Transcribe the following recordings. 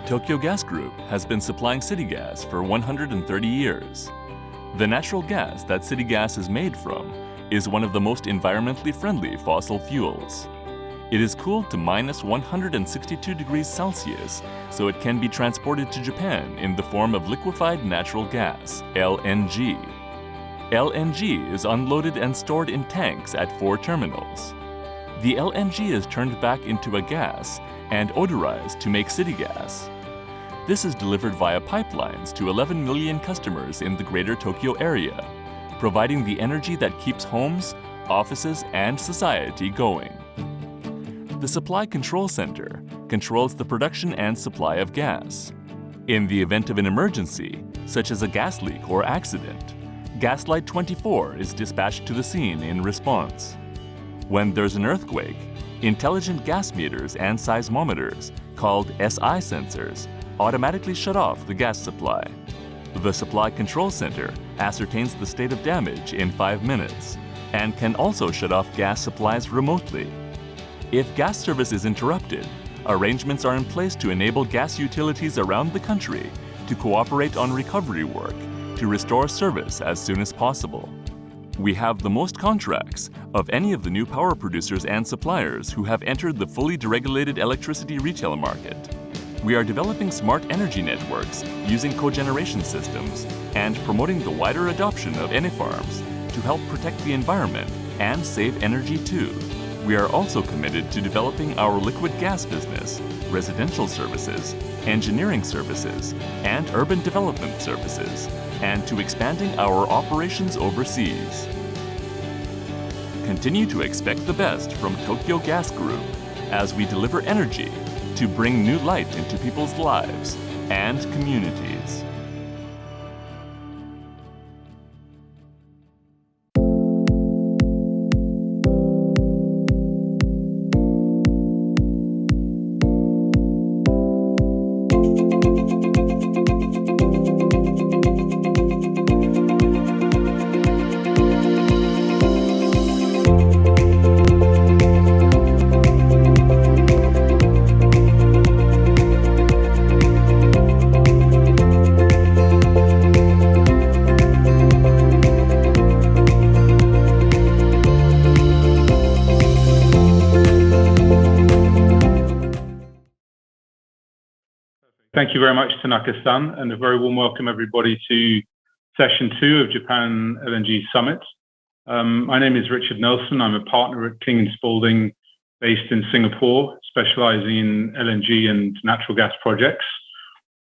Tokyo Gas Group has been supplying city gas for 130 years. The natural gas that city gas is made from is one of the most environmentally friendly fossil fuels. It is cooled to minus 162 degrees Celsius, so it can be transported to Japan in the form of liquefied natural gas, LNG. LNG is unloaded and stored in tanks at 4 terminals. The LNG is turned back into a gas and odorized to make city gas. This is delivered via pipelines to 11 million customers in the greater Tokyo area, providing the energy that keeps homes, offices, and society going. The Supply Control Center controls the production and supply of gas. In the event of an emergency, such as a gas leak or accident, Gaslight 24 is dispatched to the scene in response. When there's an earthquake, intelligent gas meters and seismometers, called SI sensors, automatically shut off the gas supply. The Supply Control Center ascertains the state of damage in 5 minutes and can also shut off gas supplies remotely. If gas service is interrupted, arrangements are in place to enable gas utilities around the country to cooperate on recovery work to restore service as soon as possible. We have the most contracts of any of the new power producers and suppliers who have entered the fully deregulated electricity retail market. We are developing smart energy networks using cogeneration systems and promoting the wider adoption of farms to help protect the environment and save energy too. We are also committed to developing our liquid gas business, residential services, engineering services, and urban development services, and to expanding our operations overseas. Continue to expect the best from Tokyo Gas Group as we deliver energy to bring new light into people's lives and communities. Thank you very much, Tanaka-san, and a very warm welcome, everybody, to Session 2 of Japan LNG Summit. My name is Richard Nelson. I'm a partner at King & Spalding, based in Singapore, specializing in LNG and natural gas projects.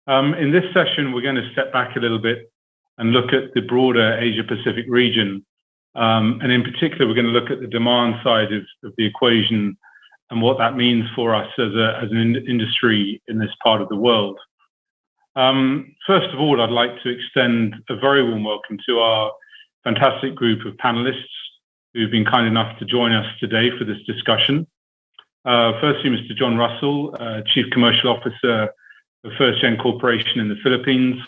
In this session, we're going to step back a little bit and look at the broader Asia-Pacific region. And in particular, we're going to look at the demand side of the equation and what that means for us as an industry in this part of the world. First of all, I'd like to extend a very warm welcome to our fantastic group of panelists who've been kind enough to join us today for this discussion. Firstly, Mr. John Russell, Chief Commercial Officer of First Gen Corporation in the Philippines,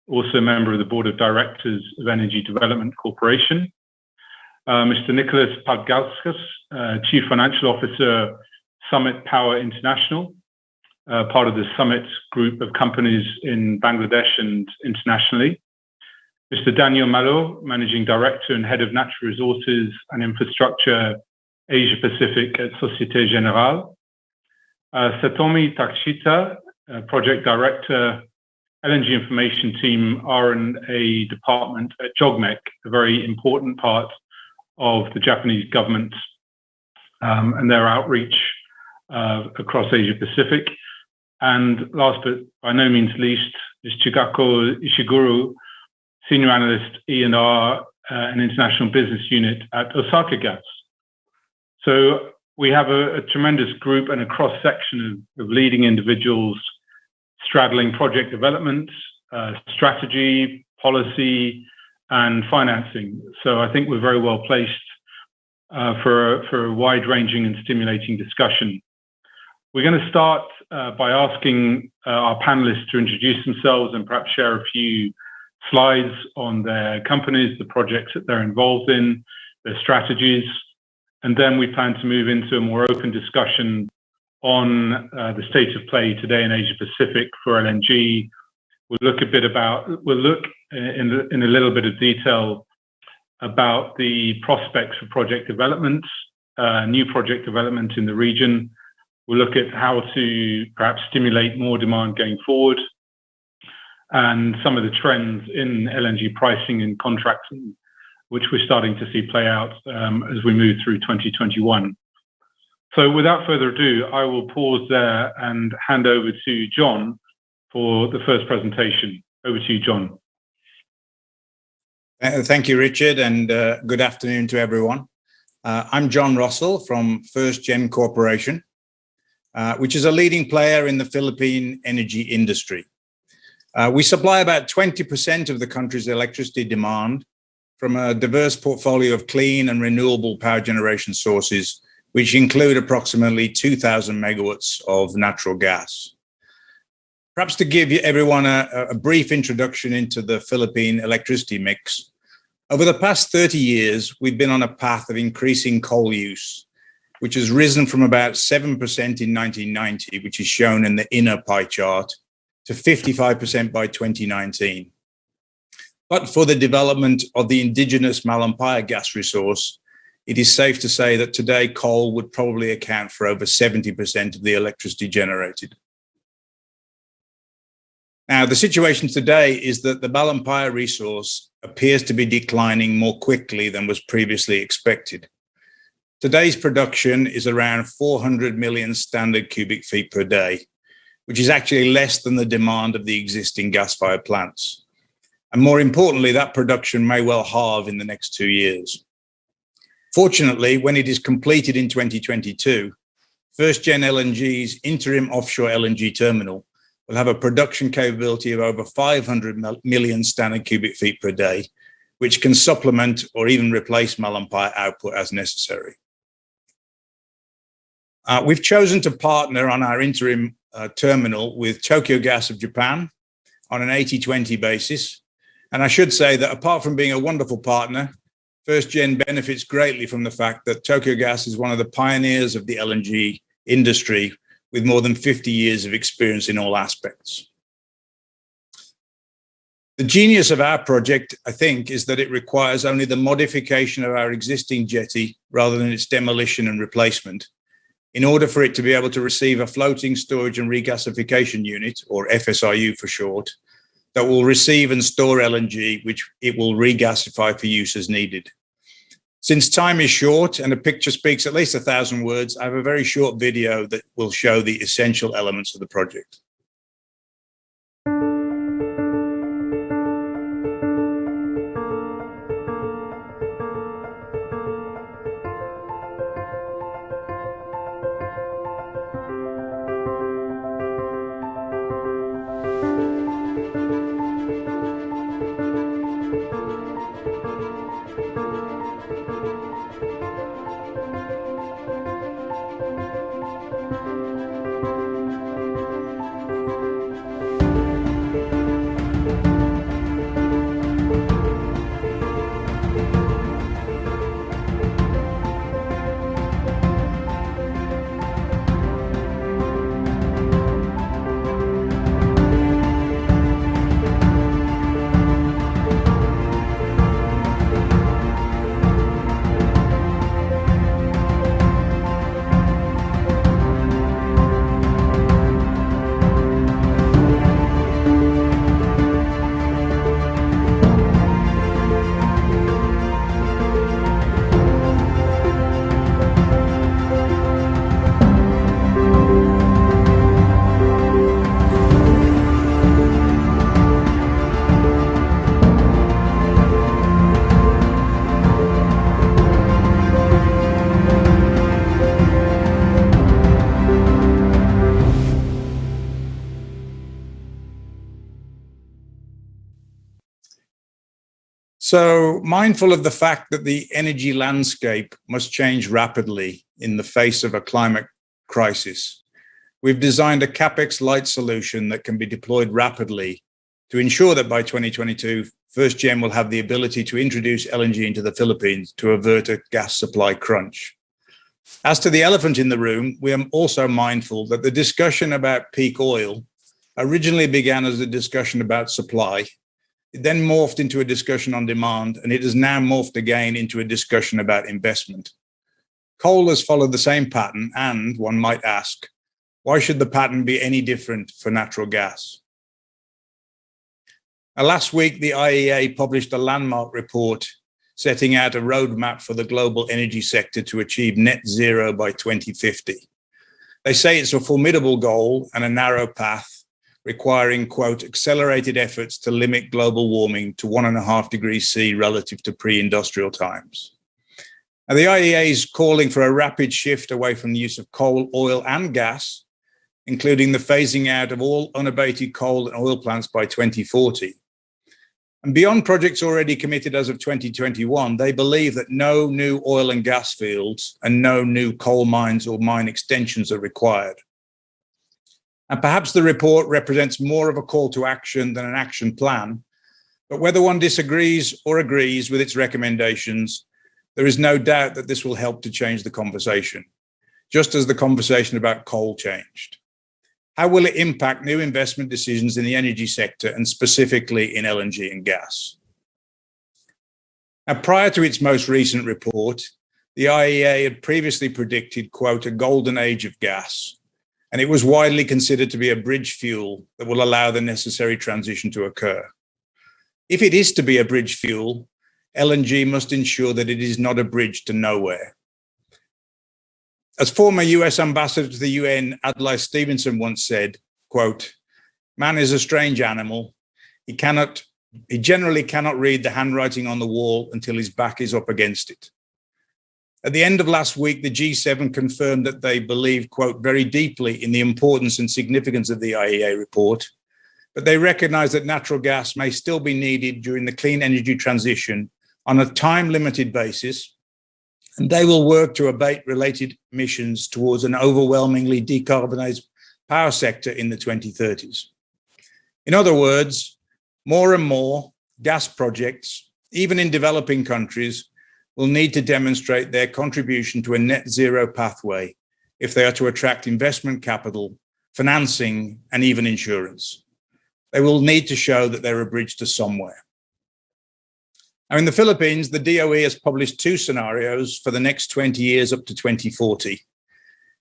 also a member of the Board of Directors of Energy Development Corporation. Mr. Nicholas Padgauskas, Chief Financial Officer, Summit Power International, part of the Summit group of companies in Bangladesh and internationally. Mr. Daniel Malo, Managing Director and Head of Natural Resources and Infrastructure, Asia Pacific at Societe Generale. Satomi Takshita, Project Director, LNG Information Team, R&A Department at JOGMEC, a very important part of the Japanese government and their outreach across Asia Pacific. And last but by no means least is Chigako Ishiguro, Senior Analyst E&R and International Business Unit at Osaka Gas. So we have a tremendous group and a cross-section of leading individuals straddling project development, strategy, policy, and financing. So I think we're very well placed for a wide-ranging and stimulating discussion. We're going to start by asking our panelists to introduce themselves and perhaps share a few slides on their companies, the projects that they're involved in, their strategies, and then we plan to move into a more open discussion on the state of play today in Asia Pacific for LNG. We'll look in a little bit of detail about the prospects for project development, new project development in the region. We'll look at how to perhaps stimulate more demand going forward, and some of the trends in LNG pricing and contracting, which we're starting to see play out as we move through 2021. So without further ado, I will pause there and hand over to John for the first presentation. Over to you, John. Thank you, Richard, and good afternoon to everyone. I'm John Russell from FirstGen Corporation, which is a leading player in the Philippine energy industry. We supply about 20% of the country's electricity demand from a diverse portfolio of clean and renewable power generation sources, which include approximately 2,000 megawatts of natural gas. Perhaps to give everyone a brief introduction into the Philippine electricity mix, over the past 30 years, we've been on a path of increasing coal use, which has risen from about 7% in 1990, which is shown in the inner pie chart, to 55% by 2019. But for the development of the indigenous Malampaya gas resource, it is safe to say that today coal would probably account for over 70% of the electricity generated. Now, the situation today is that the Malampaya resource appears to be declining more quickly than was previously expected. Today's production is around 400 million standard cubic feet per day, which is actually less than the demand of the existing gas-fired plants. And more importantly, that production may well halve in the next 2 years. Fortunately, when it is completed in 2022, FirstGen LNG's interim offshore LNG terminal will have a production capability of over 500 million standard cubic feet per day, which can supplement or even replace Malampaya output as necessary. We've chosen to partner on our interim terminal with Tokyo Gas of Japan on an 80-20 basis. And I should say that apart from being a wonderful partner, FirstGen benefits greatly from the fact that Tokyo Gas is one of the pioneers of the LNG industry with more than 50 years of experience in all aspects. The genius of our project, I think, is that it requires only the modification of our existing jetty rather than its demolition and replacement in order for it to be able to receive a floating storage and regasification unit, or FSRU for short, that will receive and store LNG, which it will regasify for use as needed. Since time is short and a picture speaks at least 1,000 words, I have a very short video that will show the essential elements of the project. So, mindful of the fact that the energy landscape must change rapidly in the face of a climate crisis, we've designed a CapEx-light solution that can be deployed rapidly to ensure that by 2022, FirstGen will have the ability to introduce LNG into the Philippines to avert a gas supply crunch. As to the elephant in the room, we are also mindful that the discussion about peak oil originally began as a discussion about supply. It then morphed into a discussion on demand, and it has now morphed again into a discussion about investment. Coal has followed the same pattern, and one might ask, why should the pattern be any different for natural gas? Now, last week, the IEA published a landmark report setting out a roadmap for the global energy sector to achieve net zero by 2050. They say it's a formidable goal and a narrow path, requiring, quote, accelerated efforts to limit global warming to 1.5 degrees C relative to pre-industrial times. Now, the IEA is calling for a rapid shift away from the use of coal, oil, and gas, including the phasing out of all unabated coal and oil plants by 2040. And beyond projects already committed as of 2021, they believe that no new oil and gas fields and no new coal mines or mine extensions are required. And perhaps the report represents more of a call to action than an action plan, but whether one disagrees or agrees with its recommendations, there is no doubt that this will help to change the conversation, just as the conversation about coal changed. How will it impact new investment decisions in the energy sector and specifically in LNG and gas? Now, prior to its most recent report, the IEA had previously predicted, quote, a golden age of gas, and it was widely considered to be a bridge fuel that will allow the necessary transition to occur. If it is to be a bridge fuel, LNG must ensure that it is not a bridge to nowhere. As former US ambassador to the UN, Adlai Stevenson once said, quote, man is a strange animal. He generally cannot read the handwriting on the wall until his back is up against it. At the end of last week, the G7 confirmed that they believe, quote, very deeply in the importance and significance of the IEA report, but they recognize that natural gas may still be needed during the clean energy transition on a time-limited basis, and they will work to abate related emissions towards an overwhelmingly decarbonized power sector in the 2030s. In other words, more and more gas projects, even in developing countries, will need to demonstrate their contribution to a net zero pathway if they are to attract investment capital, financing, and even insurance. They will need to show that they're a bridge to somewhere. Now, in the Philippines, the DOE has published 2 scenarios for the next 20 years up to 2040,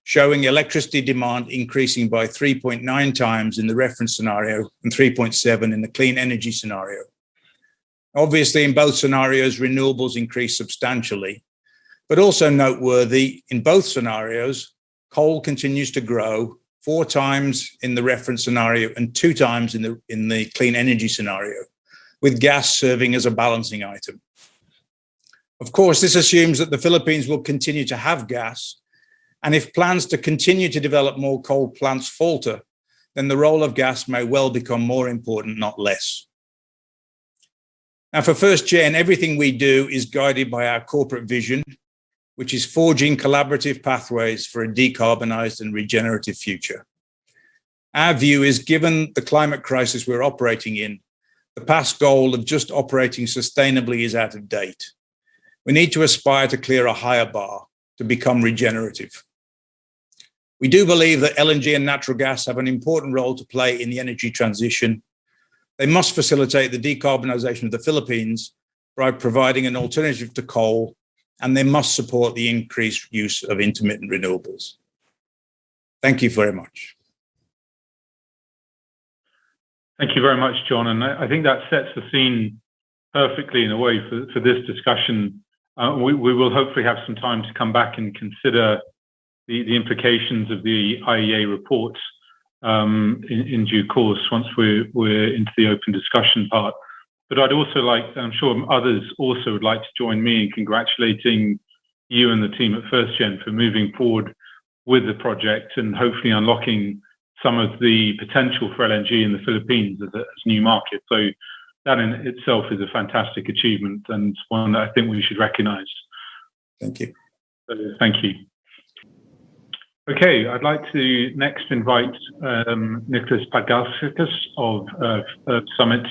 showing electricity demand increasing by 3.9 times in the reference scenario and 3.7 in the clean energy scenario. Obviously, in both scenarios, renewables increase substantially, but also noteworthy, in both scenarios, coal continues to grow 4 times in the reference scenario and 2 times in the clean energy scenario, with gas serving as a balancing item. Of course, this assumes that the Philippines will continue to have gas, and if plans to continue to develop more coal plants falter, then the role of gas may well become more important, not less. Now, for First Gen, everything we do is guided by our corporate vision, which is forging collaborative pathways for a decarbonized and regenerative future. Our view is, given the climate crisis we're operating in, the past goal of just operating sustainably is out of date. We need to aspire to clear a higher bar, to become regenerative. We do believe that LNG and natural gas have an important role to play in the energy transition. They must facilitate the decarbonization of the Philippines by providing an alternative to coal, and they must support the increased use of intermittent renewables. Thank you very much. Thank you very much, John. And I think that sets the scene perfectly in a way for this discussion. We will hopefully have some time to come back and consider the implications of the IEA report in due course once we're into the open discussion part. But I'd also like, I'm sure others also would like to join me in congratulating you and the team at First Gen for moving forward with the project and hopefully unlocking some of the potential for LNG in the Philippines as a new market. So that in itself is a fantastic achievement and one that I think we should recognize. Thank you. So, thank you. Okay, I'd like to next invite Nicholas Pagauskas of Summit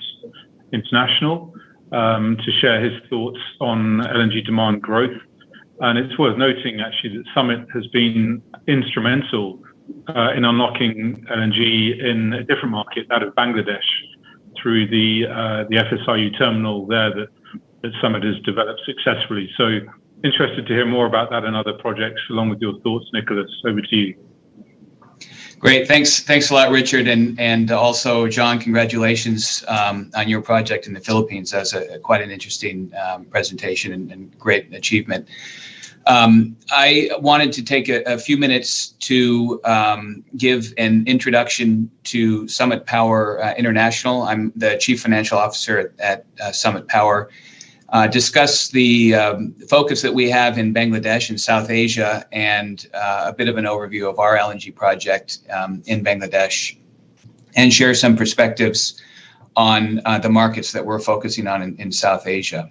International to share his thoughts on LNG demand growth And it's worth noting, actually, that Summit has been instrumental in unlocking LNG in a different market, that of Bangladesh, through the FSRU terminal there that Summit has developed successfully. So interested to hear more about that and other projects, along with your thoughts, Nicholas. Over to you. Great, thanks a lot, Richard, and also John. Congratulations on your project in the Philippines. That's quite an interesting presentation and great achievement. I wanted to take a few minutes to give an introduction to Summit Power International. I'm the Chief Financial Officer at Summit Power. Discuss the focus that we have in Bangladesh and South Asia, and a bit of an overview of our LNG project in Bangladesh, and share some perspectives on the markets that we're focusing on in South Asia.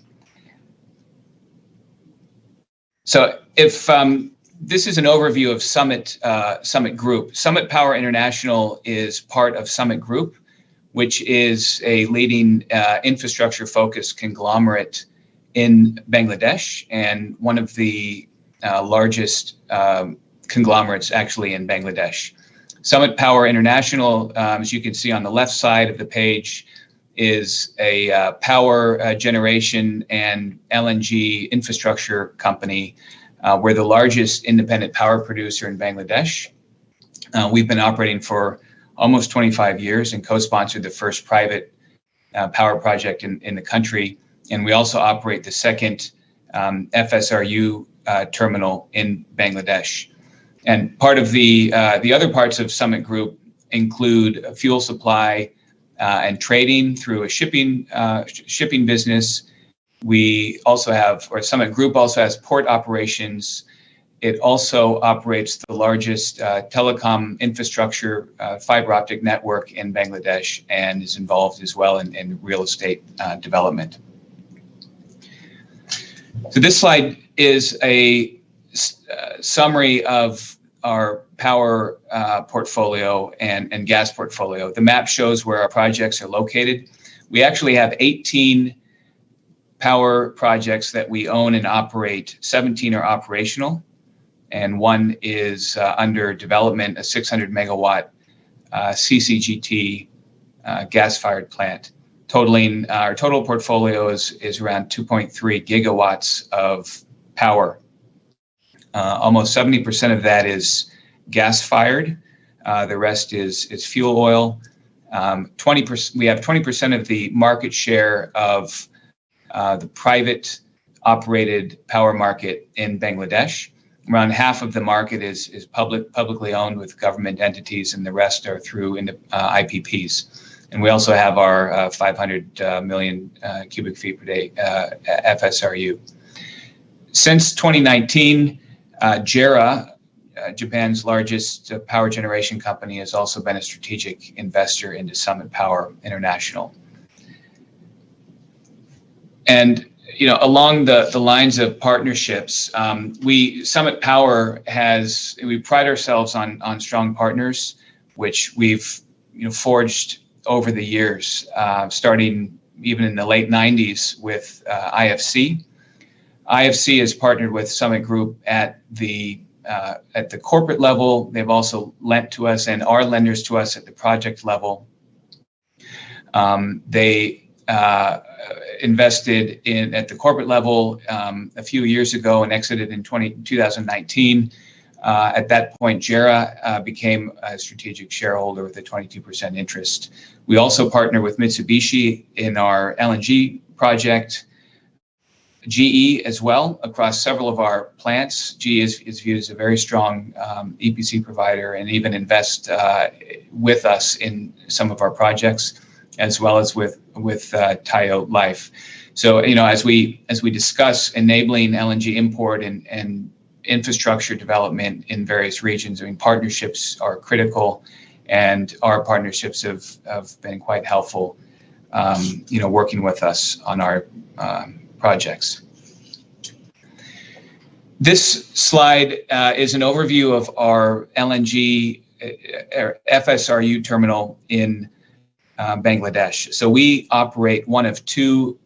So if this is an overview of Summit Group. Summit Power International is part of Summit Group, which is a leading infrastructure-focused conglomerate in Bangladesh, and one of the largest conglomerates actually in Bangladesh. Summit Power International, as you can see on the left side of the page, is a power generation and LNG infrastructure company. We're the largest independent power producer in Bangladesh. We've been operating for almost 25 years and co-sponsored the first private power project in the country. And we also operate the second FSRU terminal in Bangladesh. And part of the other parts of Summit Group include fuel supply and trading through a shipping business. We also have, or Summit Group also has port operations. It also operates the largest telecom infrastructure fiber optic network in Bangladesh, and is involved as well in real estate development. So this slide is a summary of our power portfolio and gas portfolio. The map shows where our projects are located. We actually have 18 power projects that we own and operate. 17 are operational, and one is under development, a 600 megawatt CCGT gas-fired plant. Totaling, our total portfolio is around 2.3 gigawatts of power. Almost 70% of that is gas-fired. The rest is fuel oil. 20%. We have 20% of the market share of the private operated power market in Bangladesh. Around half of the market is publicly owned with government entities, and the rest are through IPPs. And we also have our 500 million cubic feet per day FSRU. Since 2019, JERA, Japan's largest power generation company, has also been a strategic investor into Summit Power International. And along the lines of partnerships, Summit Power we pride ourselves on strong partners, which we've forged over the years, starting even in the late 90s with IFC. IFC has partnered with Summit Group at the corporate level. They've also lent to us and are lenders to us at the project level. They invested at the corporate level a few years ago and exited in 2019. At that point, JERA became a strategic shareholder with a 22% interest. We also partner with Mitsubishi in our LNG project, GE as well, across several of our plants. GE is viewed as a very strong EPC provider, and even invest with us in some of our projects, as well as with Tayo Life. So as we discuss enabling LNG import and infrastructure development in various regions, partnerships are critical, and our partnerships have been quite helpful, working with us on our projects. This slide is an overview of our LNG FSRU terminal in Bangladesh. So we operate one of two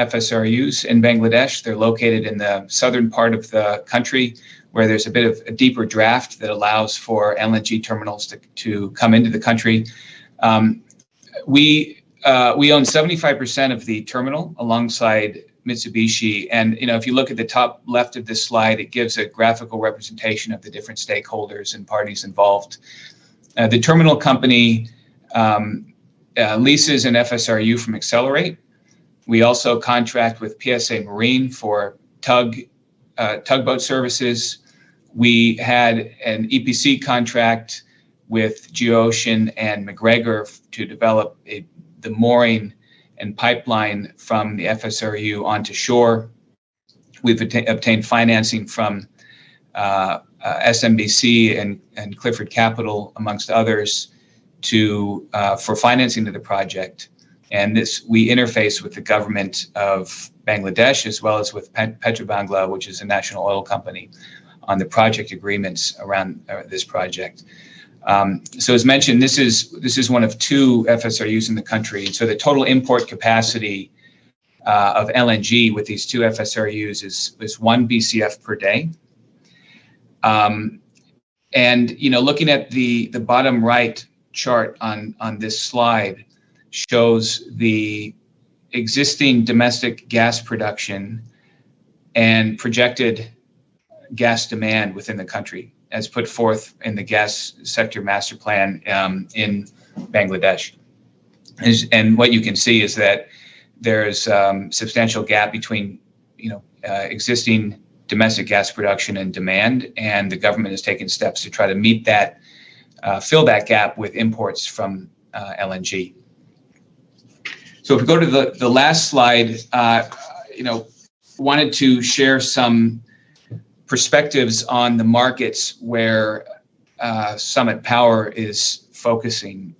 FSRUs in Bangladesh. They're located in the southern part of the country, where there's a bit of a deeper draft that allows for LNG terminals to come into the country. We own 75% of the terminal alongside Mitsubishi. And if you look at the top left of this slide, it gives a graphical representation of the different stakeholders and parties involved. The terminal company leases an FSRU from Accelerate. We also contract with PSA Marine for tugboat services. We had an EPC contract with GeoOcean and McGregor to develop the mooring and pipeline from the FSRU onto shore. We've obtained financing from SMBC and Clifford Capital, amongst others, for financing of the project. And we interface with the government of Bangladesh as well as with Petrobangla, which is a national oil company, on the project agreements around this project. So as mentioned, this is one of 2 FSRUs in the country. So the total import capacity of LNG with these 2 FSRUs is 1 BCF per day. And looking at the bottom right chart on this slide shows the existing domestic gas production and projected gas demand within the country, as put forth in the gas sector master plan in Bangladesh. And what you can see is that there's substantial gap between existing domestic gas production and demand, and the government has taken steps to try to meet that, fill that gap with imports from LNG. So if we go to the last slide, wanted to share some perspectives on the markets where Summit Power is focusing.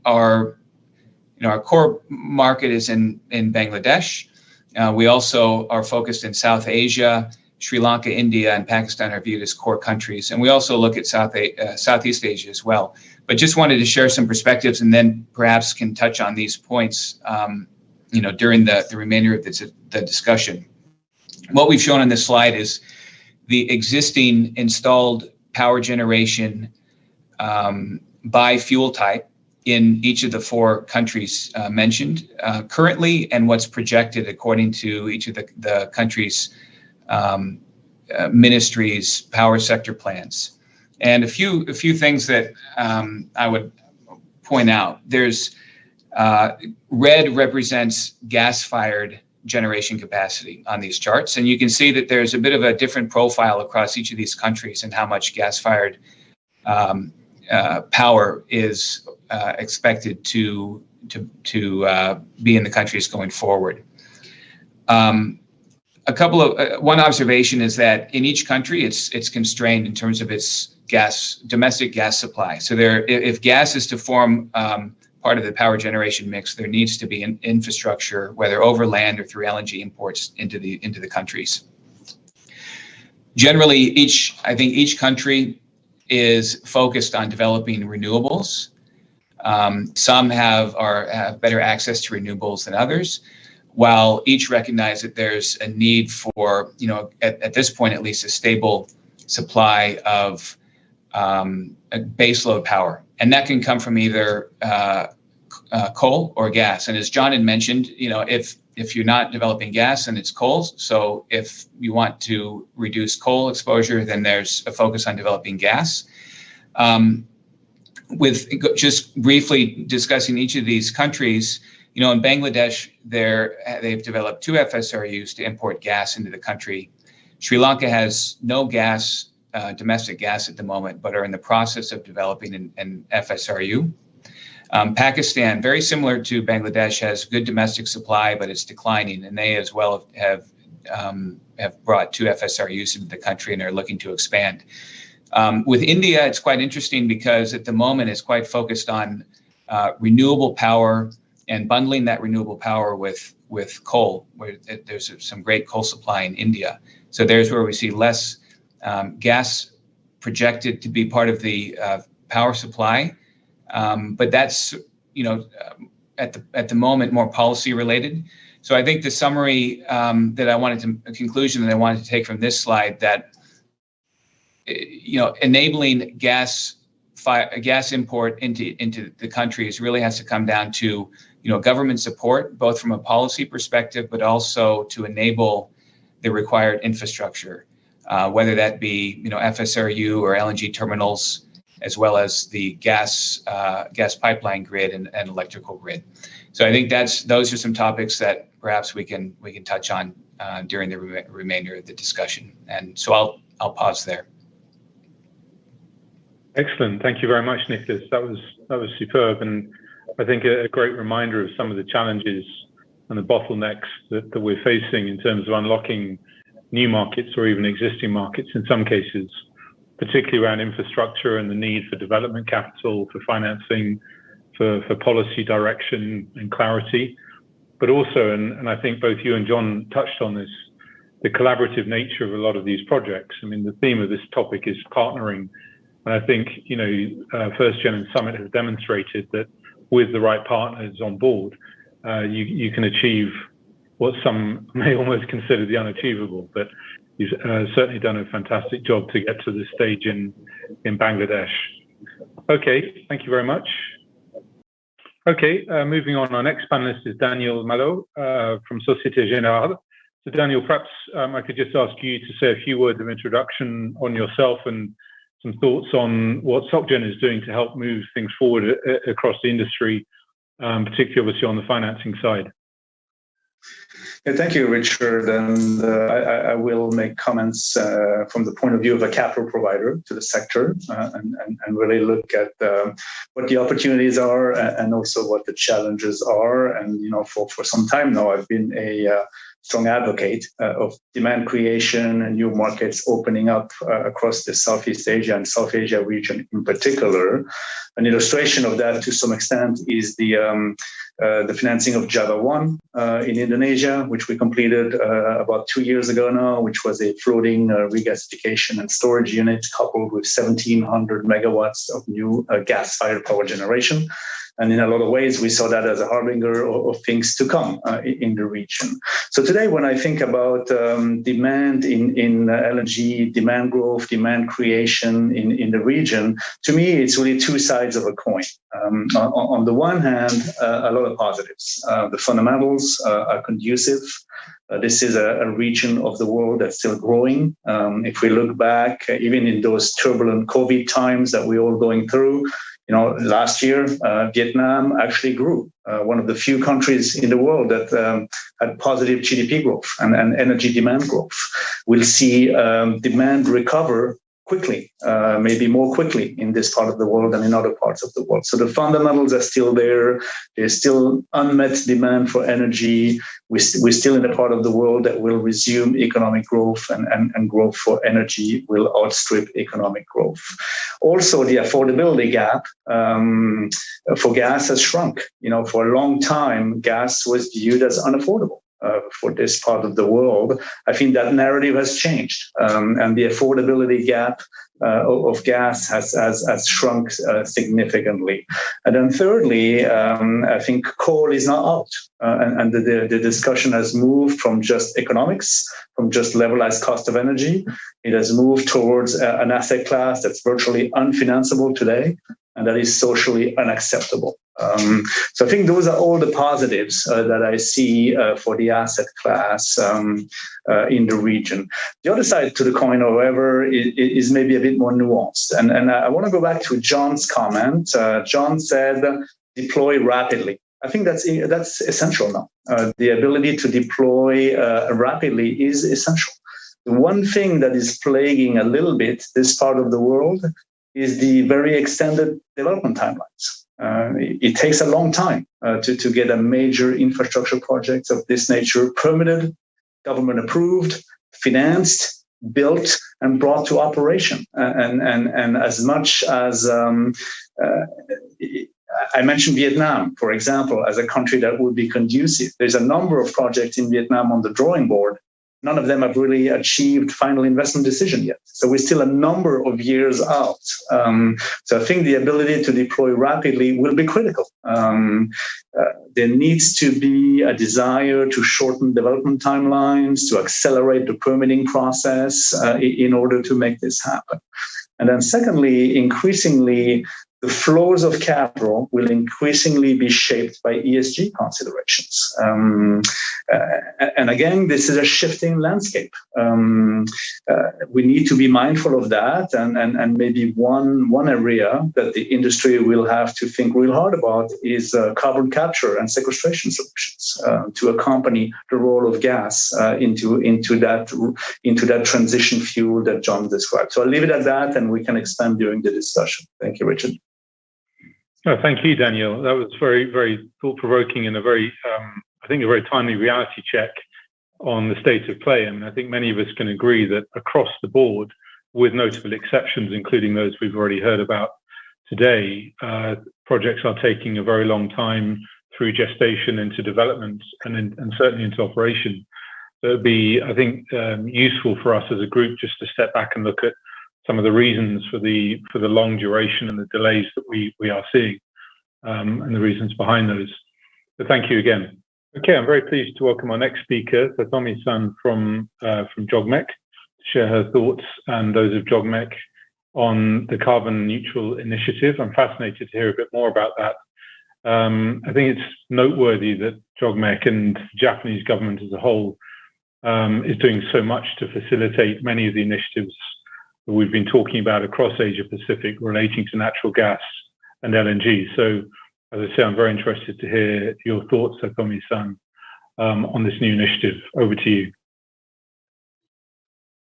Our core market is in Bangladesh. We also are focused in South Asia. Sri Lanka, India, and Pakistan are viewed as core countries. And we also look at Southeast Asia as well. But just wanted to share some perspectives, and then perhaps can touch on these points during the remainder of the discussion. What we've shown on this slide is the existing installed power generation by fuel type in each of the 4 countries mentioned currently, and what's projected according to each of the countries' ministries' power sector plans. And a few things that I would point out. There's red represents gas-fired generation capacity on these charts, and you can see that there's a bit of a different profile across each of these countries and how much gas-fired power is expected to be in the countries going forward. One observation is that in each country, it's constrained in terms of its domestic gas supply. So if gas is to form part of the power generation mix, there needs to be an infrastructure, whether over land or through LNG imports into the countries. Generally, I think each country is focused on developing renewables. Some have better access to renewables than others, while each recognize that there's a need for, at this point at least, a stable supply of baseload power. And that can come from either coal or gas. And as John had mentioned, if you're not developing gas, then it's coal. So if you want to reduce coal exposure, then there's a focus on developing gas. With just briefly discussing each of these countries, in Bangladesh, they've developed 2 FSRUs to import gas into the country. Sri Lanka has no domestic gas at the moment, but are in the process of developing an FSRU. Pakistan, very similar to Bangladesh, has good domestic supply, but it's declining, and they as well have brought 2 FSRUs into the country and are looking to expand. With India, it's quite interesting because at the moment it's quite focused on renewable power and bundling that renewable power with coal, where there's some great coal supply in India. So there's where we see less gas projected to be part of the power supply. But that's, at the moment, more policy related. So I think the summary conclusion that I wanted to take from this slide, that enabling gas import into the countries really has to come down to government support, both from a policy perspective, but also to enable the required infrastructure, whether that be FSRU or LNG terminals, as well as the gas pipeline grid and electrical grid. So I think those are some topics that perhaps we can touch on during the remainder of the discussion. And so I'll pause there. Excellent. Thank you very much, Nicholas. That was superb, and I think a great reminder of some of the challenges and the bottlenecks that we're facing in terms of unlocking new markets or even existing markets in some cases, particularly around infrastructure and the need for development capital, for financing, for policy direction and clarity. But also, and I think both you and John touched on this, the collaborative nature of a lot of these projects. I mean, the theme of this topic is partnering. And I think, FirstGen and Summit have demonstrated that with the right partners on board, you can achieve what some may almost consider the unachievable. But you've certainly done a fantastic job to get to this stage in Bangladesh. Okay, thank you very much. Okay, moving on, our next panelist is Daniel Malo from Societe Generale. So Daniel, perhaps I could just ask you to say a few words of introduction on yourself and some thoughts on what SocGen is doing to help move things forward across the industry, particularly obviously on the financing side. Yeah, thank you, Richard. And I will make comments from the point of view of a capital provider to the sector and really look at what the opportunities are and also what the challenges are. And, for some time now, I've been a strong advocate of demand creation and new markets opening up across the Southeast Asia and South Asia region in particular. An illustration of that to some extent is the financing of Java 1 in Indonesia, which we completed about 2 years ago now, which was a floating regasification and storage unit coupled with 1,700 megawatts of new gas-fired power generation. And in a lot of ways, we saw that as a harbinger of things to come in the region. So today, when I think about demand in LNG, demand growth, demand creation in the region, to me, it's really two sides of a coin. On the one hand, a lot of positives. The fundamentals are conducive. This is a region of the world that's still growing. If we look back, even in those turbulent COVID times that we're all going through, last year, Vietnam actually grew, one of the few countries in the world that had positive GDP growth and energy demand growth. We'll see demand recover quickly, maybe more quickly in this part of the world than in other parts of the world. So the fundamentals are still there. There's still unmet demand for energy. We're still in a part of the world that will resume economic growth, and growth for energy will outstrip economic growth. Also, the affordability gap for gas has shrunk. For a long time, gas was viewed as unaffordable. For this part of the world, I think that narrative has changed, and the affordability gap of gas has shrunk significantly. And then thirdly, I think coal is not out, and the discussion has moved from just economics, from just levelized cost of energy. It has moved towards an asset class that's virtually unfinanceable today, and that is socially unacceptable. So I think those are all the positives that I see for the asset class in the region. The other side to the coin, however, is maybe a bit more nuanced. And I want to go back to John's comment. John said, deploy rapidly. I think that's essential now. The ability to deploy rapidly is essential. The one thing that is plaguing a little bit this part of the world is the very extended development timelines. It takes a long time to get a major infrastructure project of this nature permitted, government approved, financed, built, and brought to operation. And as much as I mentioned Vietnam, for example, as a country that would be conducive, there's a number of projects in Vietnam on the drawing board none of them have really achieved final investment decision yet. So we're still a number of years out. So I think the ability to deploy rapidly will be critical. There needs to be a desire to shorten development timelines, to accelerate the permitting process in order to make this happen. And then secondly, increasingly, the flows of capital will increasingly be shaped by ESG considerations. And again, this is a shifting landscape. We need to be mindful of that. And maybe one area that the industry will have to think real hard about is carbon capture and sequestration solutions to accompany the role of gas into that transition fuel that John described. So I'll leave it at that, and we can expand during the discussion. Thank you, Richard. Oh, thank you, Daniel. That was very, very thought-provoking and a very timely reality check on the state of play. I mean, I think many of us can agree that across the board, with notable exceptions, including those we've already heard about today, projects are taking a very long time through gestation into development and certainly into operation. So it'd be, I think, useful for us as a group just to step back and look at some of the reasons for the long duration and the delays that we are seeing, and the reasons behind those. So thank you again. Okay, I'm very pleased to welcome our next speaker, Satomi-san from JOGMEC, to share her thoughts and those of JOGMEC on the carbon neutral initiative. I'm fascinated to hear a bit more about that. I think it's noteworthy that JOGMEC and the Japanese government as a whole is doing so much to facilitate many of the initiatives that we've been talking about across Asia Pacific relating to natural gas and LNG. So, as I say, I'm very interested to hear your thoughts, Satomi-san, on this new initiative. Over to you.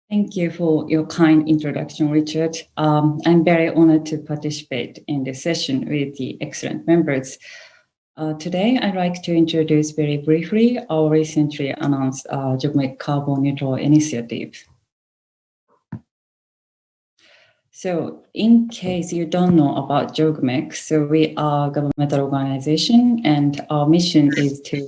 Thank you for your kind introduction, Richard. I'm very honored to participate in this session with the excellent members. Today, I'd like to introduce very briefly our recently announced JOGMEC Carbon Neutral Initiative. So in case you don't know about JOGMEC, so we are a governmental organization, and our mission is to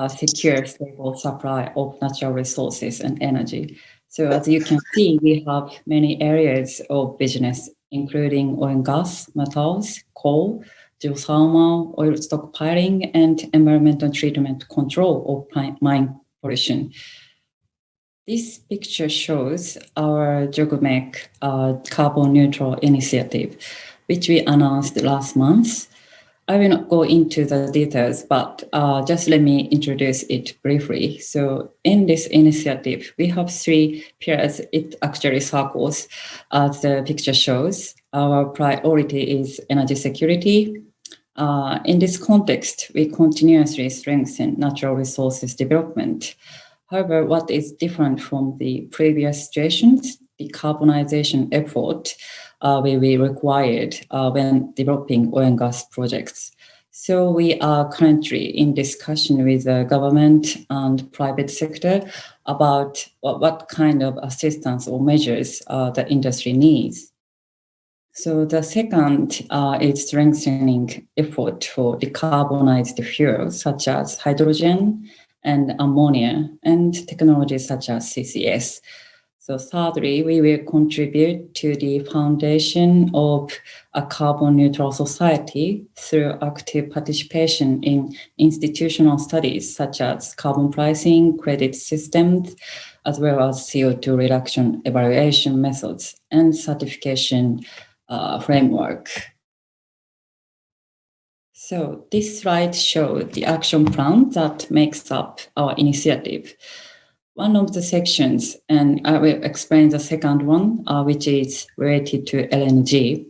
secure stable supply of natural resources and energy. So as you can see, we have many areas of business, including oil and gas, metals, coal, geothermal, oil stockpiling, and environmental treatment control of mine pollution. This picture shows our JOGMEC Carbon Neutral Initiative, which we announced last month. I will not go into the details, but just let me introduce it briefly. So in this initiative, we have 3 pillars. It actually circles as the picture shows. Our priority is energy security. In this context, we continuously strengthen natural resources development. However, what is different from the previous situations, decarbonization effort will be required when developing oil and gas projects. So we are currently in discussion with the government and private sector about what kind of assistance or measures the industry needs. So the second is strengthening effort for decarbonized fuels such as hydrogen and ammonia, and technologies such as CCS. So thirdly, we will contribute to the foundation of a carbon neutral society through active participation in institutional studies such as carbon pricing, credit systems, as well as CO2 reduction evaluation methods and certification framework. So this slide shows the action plan that makes up our initiative. One of the sections, and I will explain the second one, which is related to LNG.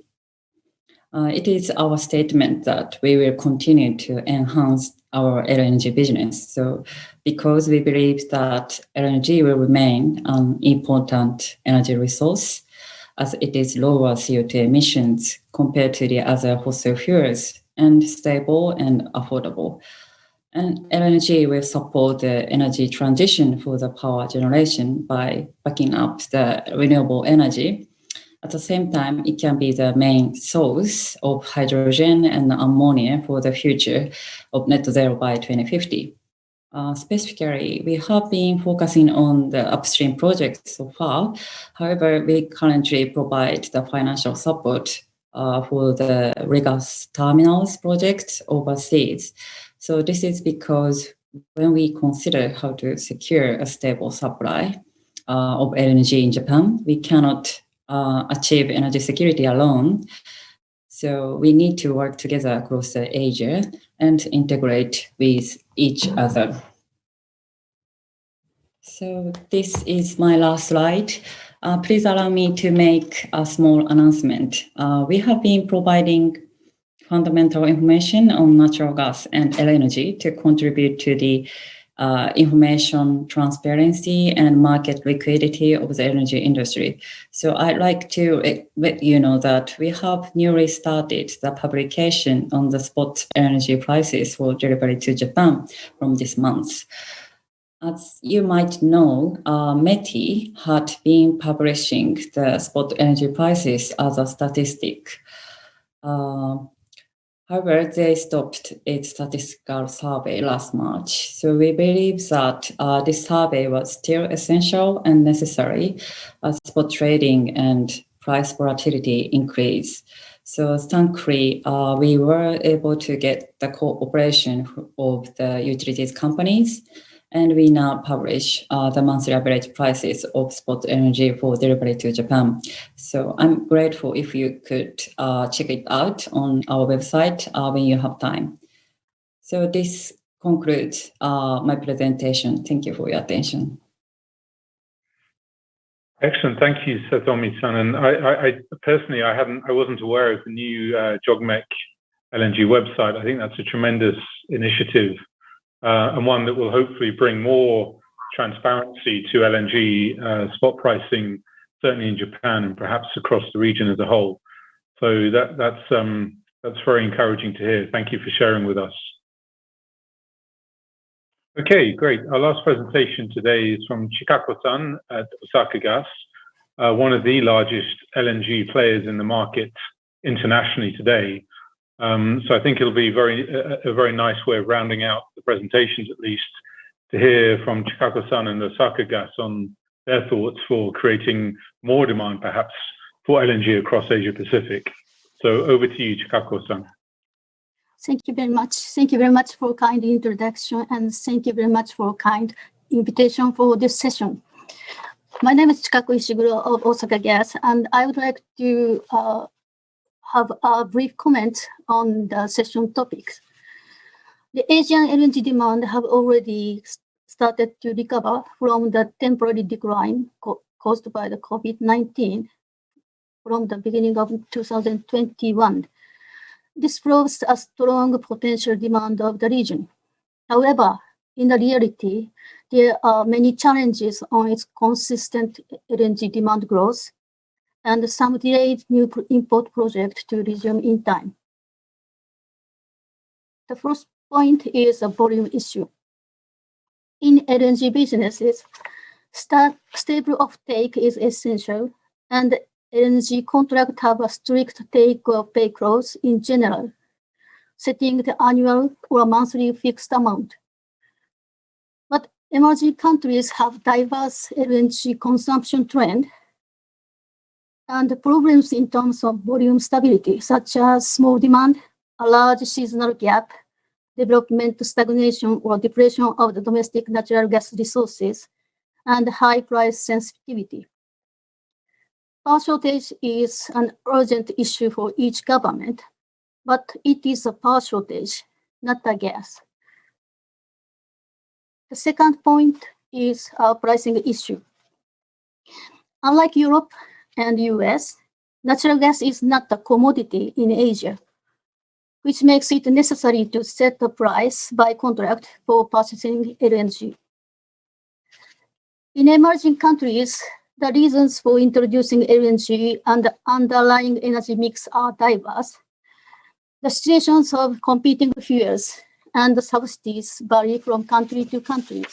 It is our statement that we will continue to enhance our LNG business. So because we believe that LNG will remain an important energy resource as it is lower CO2 emissions compared to the other fossil fuels, and stable and affordable. And LNG will support the energy transition for the power generation by backing up the renewable energy. At the same time, it can be the main source of hydrogen and ammonia for the future of net zero by 2050. Specifically, we have been focusing on the upstream projects so far. However, we currently provide the financial support for the regas terminals projects overseas. So this is because when we consider how to secure a stable supply of LNG in Japan, we cannot achieve energy security alone. So we need to work together across Asia and integrate with each other. So this is my last slide. Please allow me to make a small announcement. We have been providing fundamental information on natural gas and LNG to contribute to the information transparency and market liquidity of the energy industry. So I'd like to let you know that we have newly started the publication on the spot energy prices for delivery to Japan from this month. As you might know, METI had been publishing the spot energy prices as a statistic. However, they stopped its statistical survey last March. So we believe that this survey was still essential and necessary as spot trading and price volatility increase. So thankfully, we were able to get the cooperation of the utilities companies, and we now publish the monthly average prices of spot energy for delivery to Japan. So I'm grateful if you could check it out on our website when you have time. So this concludes my presentation. Thank you for your attention. Excellent, thank you, Satomi-san. And I personally, I wasn't aware of the new JOGMEC LNG website. I think that's a tremendous initiative. And one that will hopefully bring more transparency to LNG spot pricing, certainly in Japan and perhaps across the region as a whole. So that's very encouraging to hear. Thank you for sharing with us. Okay, great. Our last presentation today is from Chikako-san at Osaka Gas, one of the largest LNG players in the market internationally today. So I think it'll be a very nice way of rounding out the presentations, at least, to hear from Chikako-san and Osaka Gas on their thoughts for creating more demand, perhaps, for LNG across Asia Pacific. So over to you, Chikako-san. Thank you very much. Thank you very much for kind introduction, and thank you very much for kind invitation for this session. My name is Chikako Ishiguro of Osaka Gas, and I would like to have a brief comment on the session topics. The Asian LNG demand have already started to recover from the temporary decline caused by the COVID-19 from the beginning of 2021. This proves a strong potential demand of the region. However, in the reality, there are many challenges on its consistent LNG demand growth and some delayed new import projects to resume in time. The first point is a volume issue. In LNG businesses, stable offtake is essential, and LNG contracts have a strict take-or-pay clause in general, setting the annual or monthly fixed amount. But emerging countries have diverse LNG consumption trend and problems in terms of volume stability, such as small demand, a large seasonal gap, development stagnation or depletion of the domestic natural gas resources, and high price sensitivity. Power shortage is an urgent issue for each government, but it is a power shortage, not a gas. The second point is our pricing issue. Unlike Europe and US, natural gas is not a commodity in Asia, which makes it necessary to set the price by contract for purchasing LNG. In emerging countries, the reasons for introducing LNG and the underlying energy mix are diverse. The situations of competing fuels and the subsidies vary from country to country.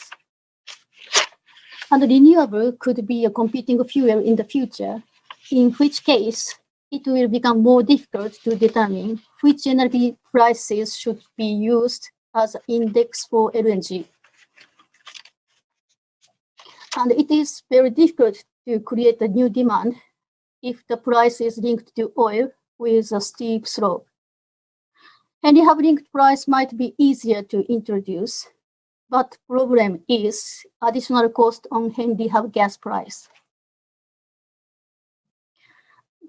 And renewable could be a competing fuel in the future, in which case it will become more difficult to determine which energy prices should be used as an index for LNG. And it is very difficult to create a new demand if the price is linked to oil with a steep slope. Henry Hub linked price might be easier to introduce, but problem is additional cost on Henry Hub gas price.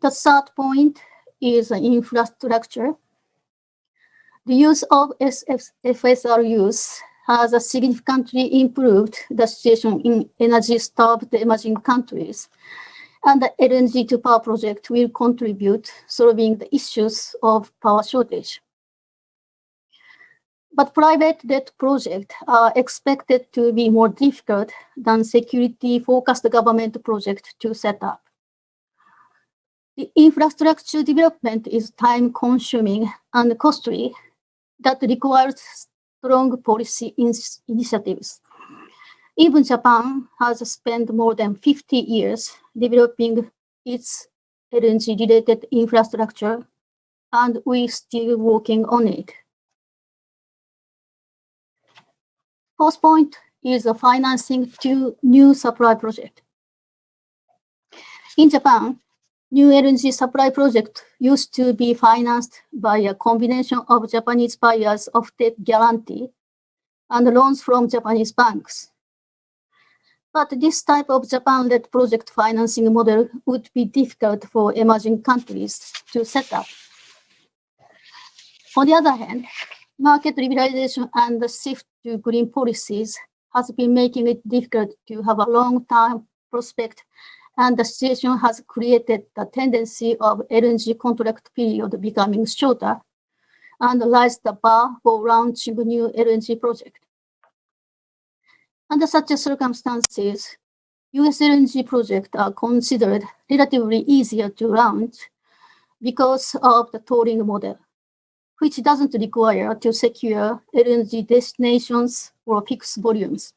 The third point is infrastructure. The use of FSRUs has significantly improved the situation in energy-starved emerging countries, and the LNG to power project will contribute solving the issues of power shortage. But private debt projects are expected to be more difficult than security-focused government projects to set up. The infrastructure development is time-consuming and costly that requires strong policy initiatives. Even Japan has spent more than 50 years developing its LNG-related infrastructure, and we're still working on it. Fourth point is financing two new supply projects. In Japan, new LNG supply project used to be financed by a combination of Japanese buyers of debt guarantee and loans from Japanese banks. But this type of Japan-led project financing model would be difficult for emerging countries to set up. On the other hand, market liberalization and the shift to green policies has been making it difficult to have a long-term prospect, and the situation has created the tendency of LNG contract period becoming shorter and raised the bar for launching a new LNG project. Under such circumstances, US LNG projects are considered relatively easier to launch because of the tolling model, which doesn't require to secure LNG destinations or fixed volumes.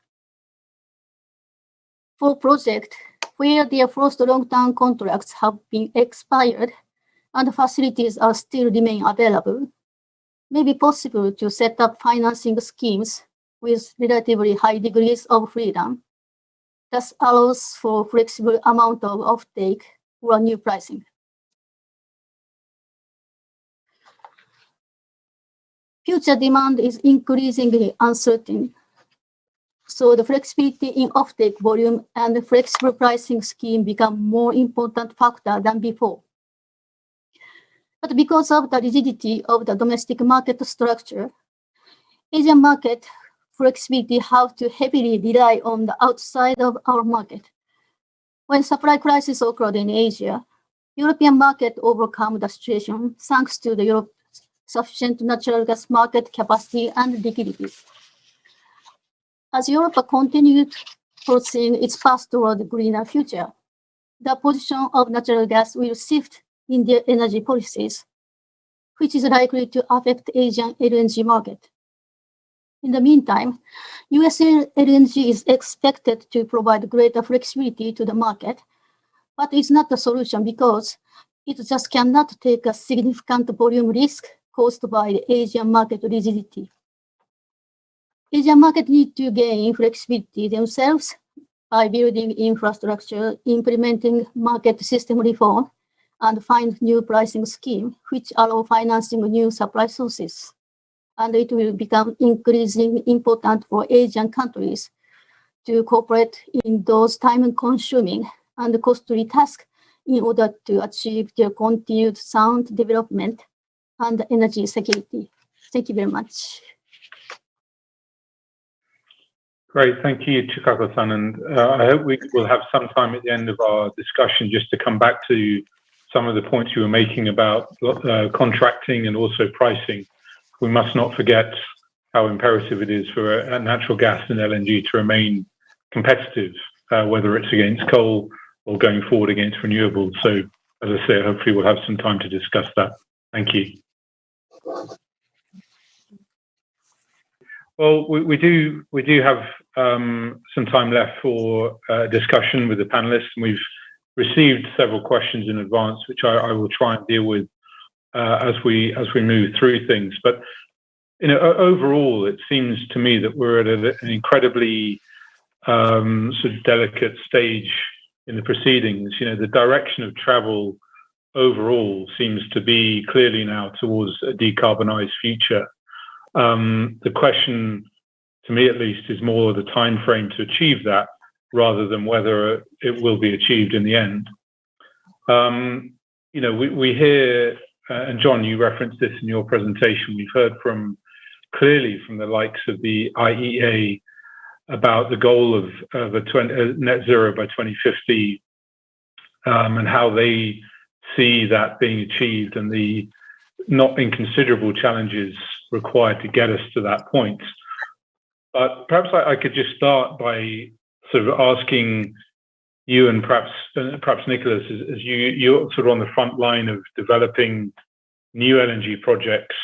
For projects where their first long-term contracts have been expired and facilities are still remain available, may be possible to set up financing schemes with relatively high degrees of freedom. Thus allows for flexible amount of offtake or new pricing. Future demand is increasingly uncertain, so the flexibility in offtake volume and the flexible pricing scheme become more important factor than before. But because of the rigidity of the domestic market structure, Asian market flexibility have to heavily rely on the outside of our market. When supply crisis occurred in Asia, European market overcome the situation thanks to the Europe's sufficient natural gas market capacity and liquidity. As Europe continued pursuing its path toward a greener future, the position of natural gas will shift in their energy policies, which is likely to affect Asian LNG market. In the meantime, US LNG is expected to provide greater flexibility to the market, but it's not the solution because it just cannot take a significant volume risk caused by the Asian market rigidity. Asian market need to gain flexibility themselves by building infrastructure, implementing market system reform, and find new pricing scheme which allow financing new supply sources. And it will become increasingly important for Asian countries to cooperate in those time-consuming and costly tasks in order to achieve their continued sound development and energy security. Thank you very much. Great, thank you, Chikako-san. And I hope we will have some time at the end of our discussion just to come back to some of the points you were making about contracting and also pricing. We must not forget how imperative it is for natural gas and LNG to remain competitive, whether it's against coal or going forward against renewables. So, as I say, hopefully we'll have some time to discuss that. Thank you. Well, we do have some time left for discussion with the panelists, and we've received several questions in advance, which I will try and deal with as we move through things. But overall, it seems to me that we're at an incredibly sort of delicate stage in the proceedings. You know, the direction of travel overall seems to be clearly now towards a decarbonised future. The question, to me at least, is more the time frame to achieve that, rather than whether it will be achieved in the end. You know, we hear, and John, you referenced this in your presentation, we've heard clearly from the likes of the IEA about the goal of a net zero by 2050, and how they see that being achieved, and the not inconsiderable challenges required to get us to that point. But perhaps I could just start by sort of asking you, and perhaps Nicholas, as you're sort of on the front line of developing new LNG projects,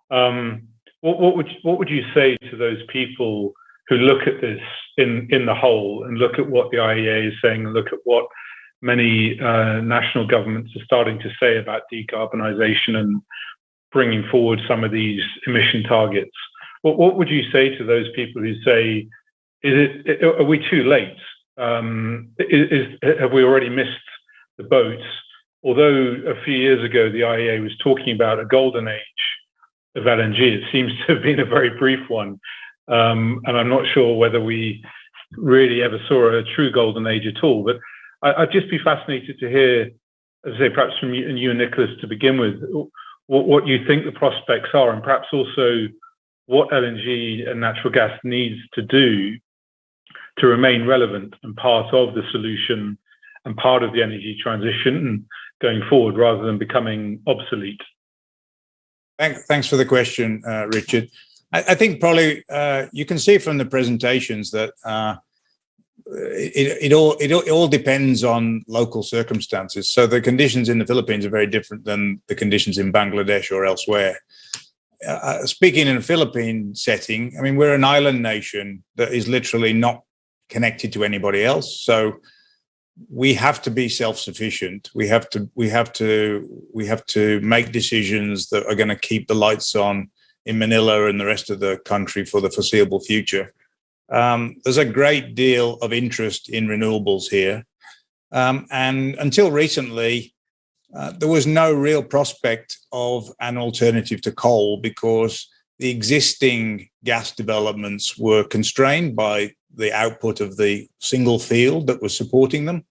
what would you say to those people who look at this in the whole, and look at what the IEA is saying, and look at what many national governments are starting to say about decarbonisation and bringing forward some of these emission targets? What would you say to those people who say, are we too late? Have we already missed the boat? Although a few years ago the IEA was talking about a golden age of LNG, it seems to have been a very brief one. And I'm not sure whether we really ever saw a true golden age at all. But I'd just be fascinated to hear, as I say, perhaps from you and Nicholas to begin with, what you think the prospects are, and perhaps also what LNG and natural gas needs to do to remain relevant and part of the solution and part of the energy transition going forward, rather than becoming obsolete. Thanks for the question, Richard. I think probably you can see from the presentations that it all depends on local circumstances. So the conditions in the Philippines are very different than the conditions in Bangladesh or elsewhere. Speaking in a Philippine setting, I mean, we're an island nation that is literally not connected to anybody else. So we have to be self-sufficient. We have to make decisions that are going to keep the lights on in Manila and the rest of the country for the foreseeable future. There's a great deal of interest in renewables here. And until recently, there was no real prospect of an alternative to coal, because the existing gas developments were constrained by the output of the single field that was supporting them.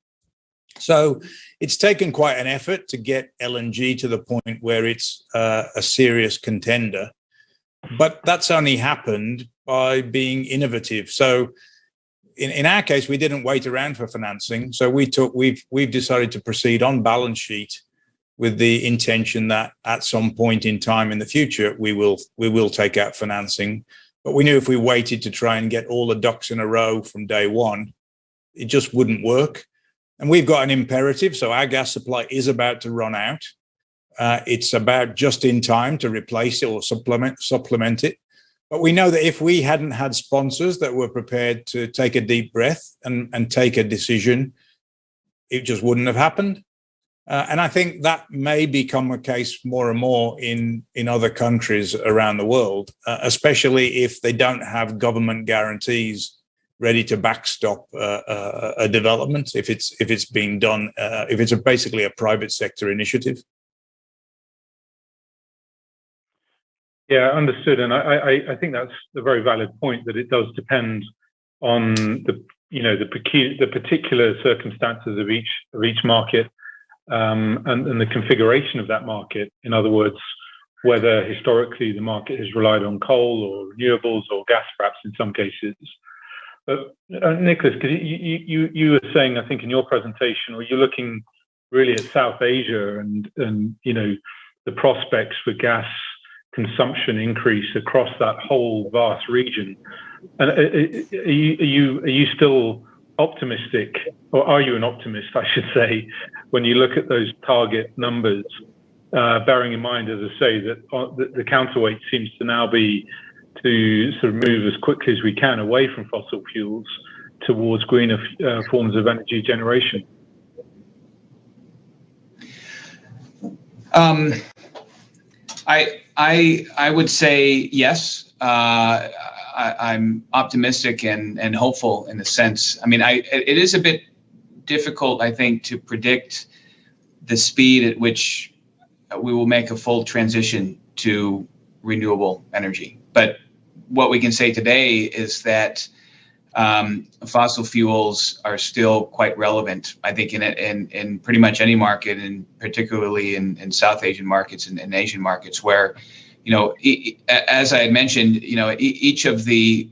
So it's taken quite an effort to get LNG to the point where it's a serious contender. But that's only happened by being innovative. So in our case, we didn't wait around for financing. So we've decided to proceed on balance sheet with the intention that at some point in time in the future, we will take out financing. But we knew if we waited to try and get all the ducks in a row from day one, it just wouldn't work. And we've got an imperative. So our gas supply is about to run out. It's about just in time to replace it or supplement it. But we know that if we hadn't had sponsors that were prepared to take a deep breath and take a decision, it just wouldn't have happened. And I think that may become a case more and more in other countries around the world, especially if they don't have government guarantees ready to backstop a development, if it's being done, if it's basically a private sector initiative. Yeah, understood. And I think that's a very valid point, that it does depend on the particular circumstances of each market. And the configuration of that market. In other words, whether historically the market has relied on coal or renewables or gas, perhaps in some cases. But Nicholas, because you were saying, I think in your presentation, or you're looking really at South Asia and the prospects for gas consumption increase across that whole vast region. And are you still optimistic, or are you an optimist, I should say, when you look at those target numbers, bearing in mind, as I say, that the counterweight seems to now be to sort of move as quickly as we can away from fossil fuels towards greener forms of energy generation? I would say yes. I'm optimistic and hopeful in a sense. I mean, it is a bit difficult, I think, to predict the speed at which we will make a full transition to renewable energy. But what we can say today is that fossil fuels are still quite relevant, I think, in pretty much any market, and particularly in South Asian markets and Asian markets, where, you know, as I had mentioned, you know, each of the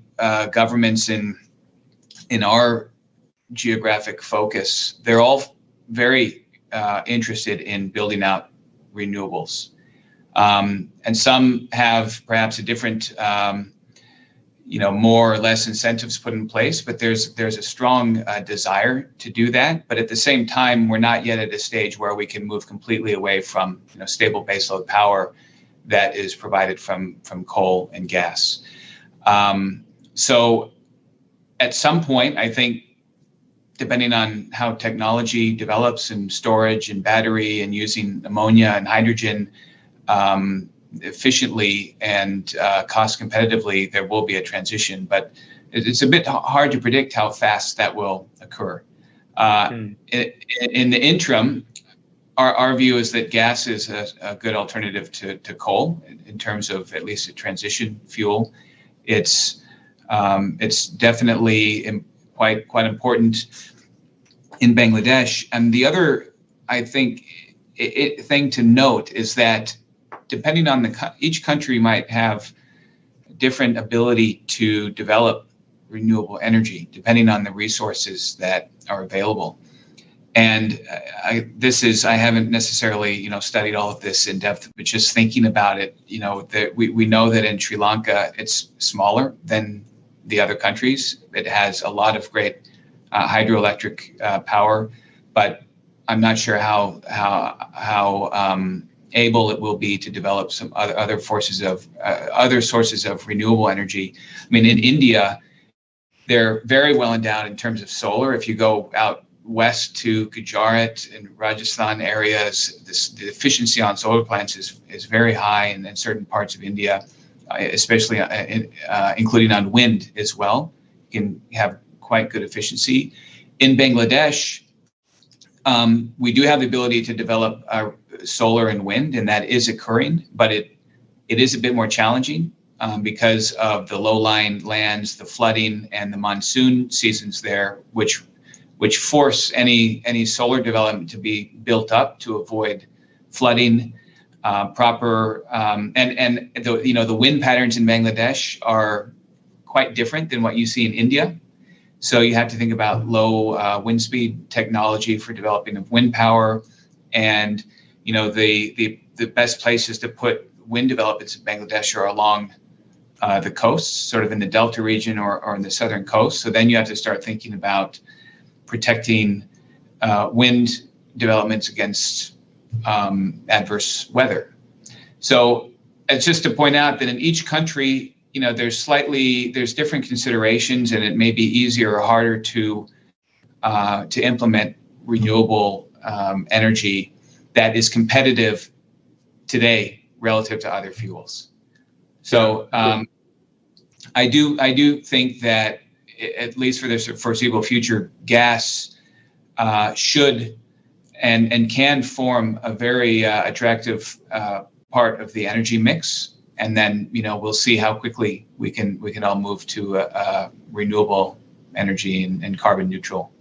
governments in our geographic focus, they're all very interested in building out renewables, and some have perhaps a different you know, more or less incentives put in place, but there's a strong desire to do that. But at the same time, we're not yet at a stage where we can move completely away from, you know, stable baseload power that is provided from coal and gas. So at some point, I think, depending on how technology develops in storage and battery and using ammonia and hydrogen efficiently and cost competitively, there will be a transition, but it's a bit hard to predict how fast that will occur. In the interim, our view is that gas is a good alternative to coal in terms of at least a transition fuel. It's definitely quite important in Bangladesh. And the other, I think, thing to note is that depending on each country might have different ability to develop renewable energy, depending on the resources that are available. And I haven't necessarily, you know, studied all of this in depth, but just thinking about it, you know, that we know that in Sri Lanka, it's smaller than the other countries. It has a lot of great hydroelectric power, but I'm not sure how able it will be to develop some other sources of renewable energy. I mean, in India, they're very well endowed in terms of solar. If you go out west to Gujarat and Rajasthan areas, the efficiency on solar plants is very high in certain parts of India, especially including on wind as well. You can have quite good efficiency. In Bangladesh, we do have the ability to develop solar and wind, and that is occurring, but it is a bit more challenging because of the low-lying lands, the flooding, and the monsoon seasons there, which force any solar development to be built up to avoid flooding. And the wind patterns in Bangladesh are quite different than what you see in India. So you have to think about low wind speed technology for developing of wind power, and you know the best places to put wind developments in Bangladesh are along the coasts, sort of in the Delta region or in the southern coast. So then you have to start thinking about protecting wind developments against adverse weather. So it's just to point out that in each country, you know, there's different considerations, and it may be easier or harder to implement renewable energy that is competitive today relative to other fuels. So I do think that at least for the foreseeable future, gas should and can form a very attractive part of the energy mix. And then, you know, we'll see how quickly we can all move to a renewable energy and carbon neutral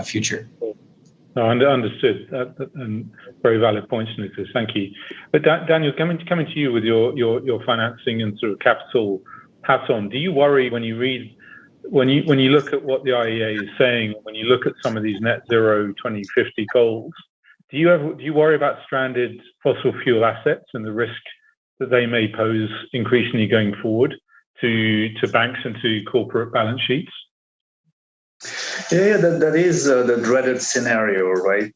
future. No, understood. And very valid points, Nicholas. Thank you. But Daniel, coming to you with your financing and sort of capital hat on, do you worry when you look at what the IEA is saying, when you look at some of these net zero 2050 goals, do you worry about stranded fossil fuel assets and the risk that they may pose increasingly going forward to banks and to corporate balance sheets? Yeah, that is the dreaded scenario, right?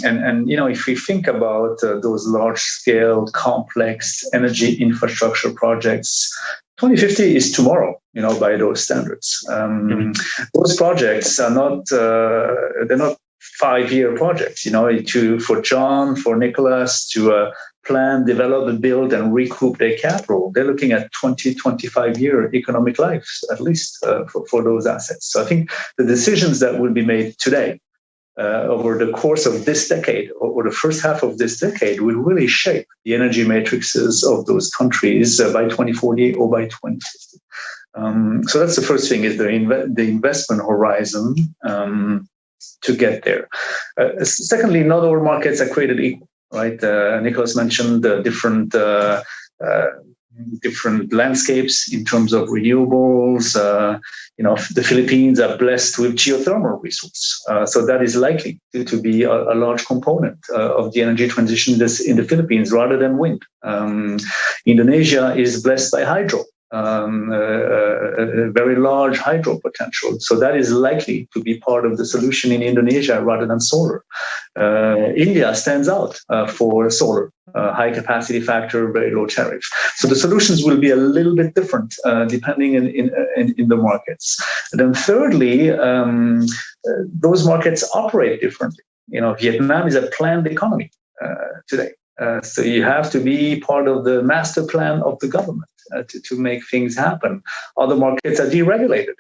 And you know, if we think about those large-scale, complex energy infrastructure projects, 2050 is tomorrow, you know, by those standards. Those projects are not they're not 5-year projects, for John, for Nicholas to plan, develop, and build and recoup their capital. They're looking at 20, 25-year economic lives, at least for those assets. So I think the decisions that will be made today over the course of this decade or the first half of this decade will really shape the energy matrices of those countries by 2040 or by 2050. So that's the first thing, is the investment horizon to get there. Secondly, not all markets are created equal, right? Nicholas mentioned the different landscapes in terms of renewables. The Philippines are blessed with geothermal resource. So that is likely to be a large component of the energy transition in the Philippines rather than wind. Indonesia is blessed by hydro. A very large hydro potential. So that is likely to be part of the solution in Indonesia rather than solar. India stands out for solar, high capacity factor, very low tariff. So the solutions will be a little bit different depending in the markets. And then thirdly, those markets operate differently. Vietnam is a planned economy today. So you have to be part of the master plan of the government to make things happen. Other markets are deregulated.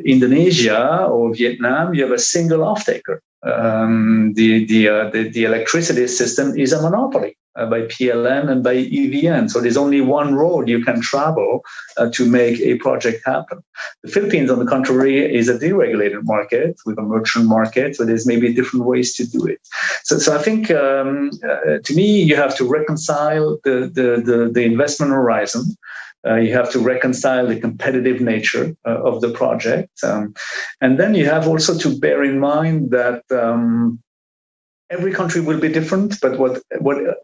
Indonesia or Vietnam, you have a single off-taker. The electricity system is a monopoly by PLN and by EVN. So there's only one road you can travel to make a project happen. The Philippines, on the contrary, is a deregulated market with a merchant market. So there's maybe different ways to do it. So I think, to me, you have to reconcile the investment horizon. You have to reconcile the competitive nature of the project. And then you have also to bear in mind that every country will be different, but what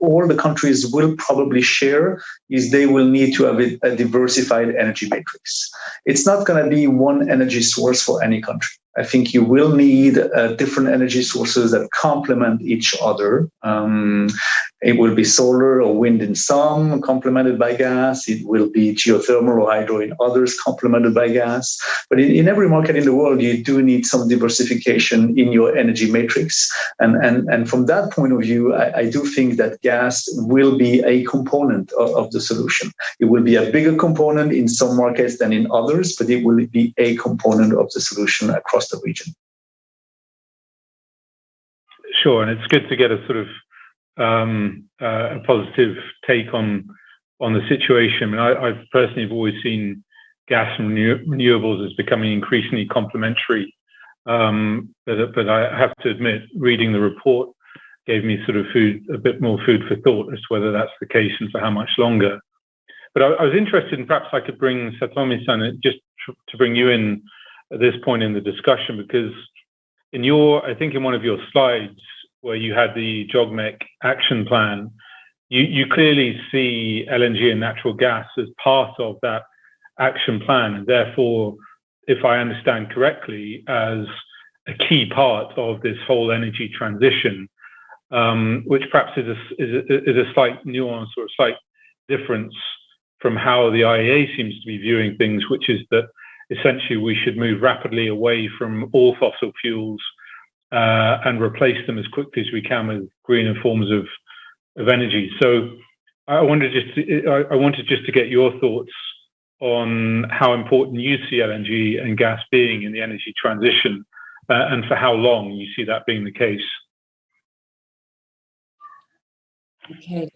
all the countries will probably share is they will need to have a diversified energy matrix. It's not going to be one energy source for any country. I think you will need different energy sources that complement each other. It will be solar or wind in some, complemented by gas. It will be geothermal or hydro in others, complemented by gas. But in every market in the world, you do need some diversification in your energy matrix. And from that point of view, I do think that gas will be a component of the solution. It will be a bigger component in some markets than in others, but it will be a component of the solution across the region. Sure, and it's good to get a sort of a positive take on the situation. I've personally have always seen gas and renewables as becoming increasingly complementary. But I have to admit, reading the report gave me sort of a bit more food for thought as to whether that's the case and for how much longer. But I was interested, and perhaps I could bring Satomi-san just to bring you in at this point in the discussion, because I think in one of your slides where you had the JOGMEC action plan, you clearly see LNG and natural gas as part of that action plan, and therefore, if I understand correctly, as a key part of this whole energy transition, which perhaps is a slight nuance or a slight difference from how the IEA seems to be viewing things, which is that essentially we should move rapidly away from all fossil fuels and replace them as quickly as we can with greener forms of energy. So I wanted just to get your thoughts on how important you see LNG and gas being in the energy transition, and for how long you see that being the case. Okay.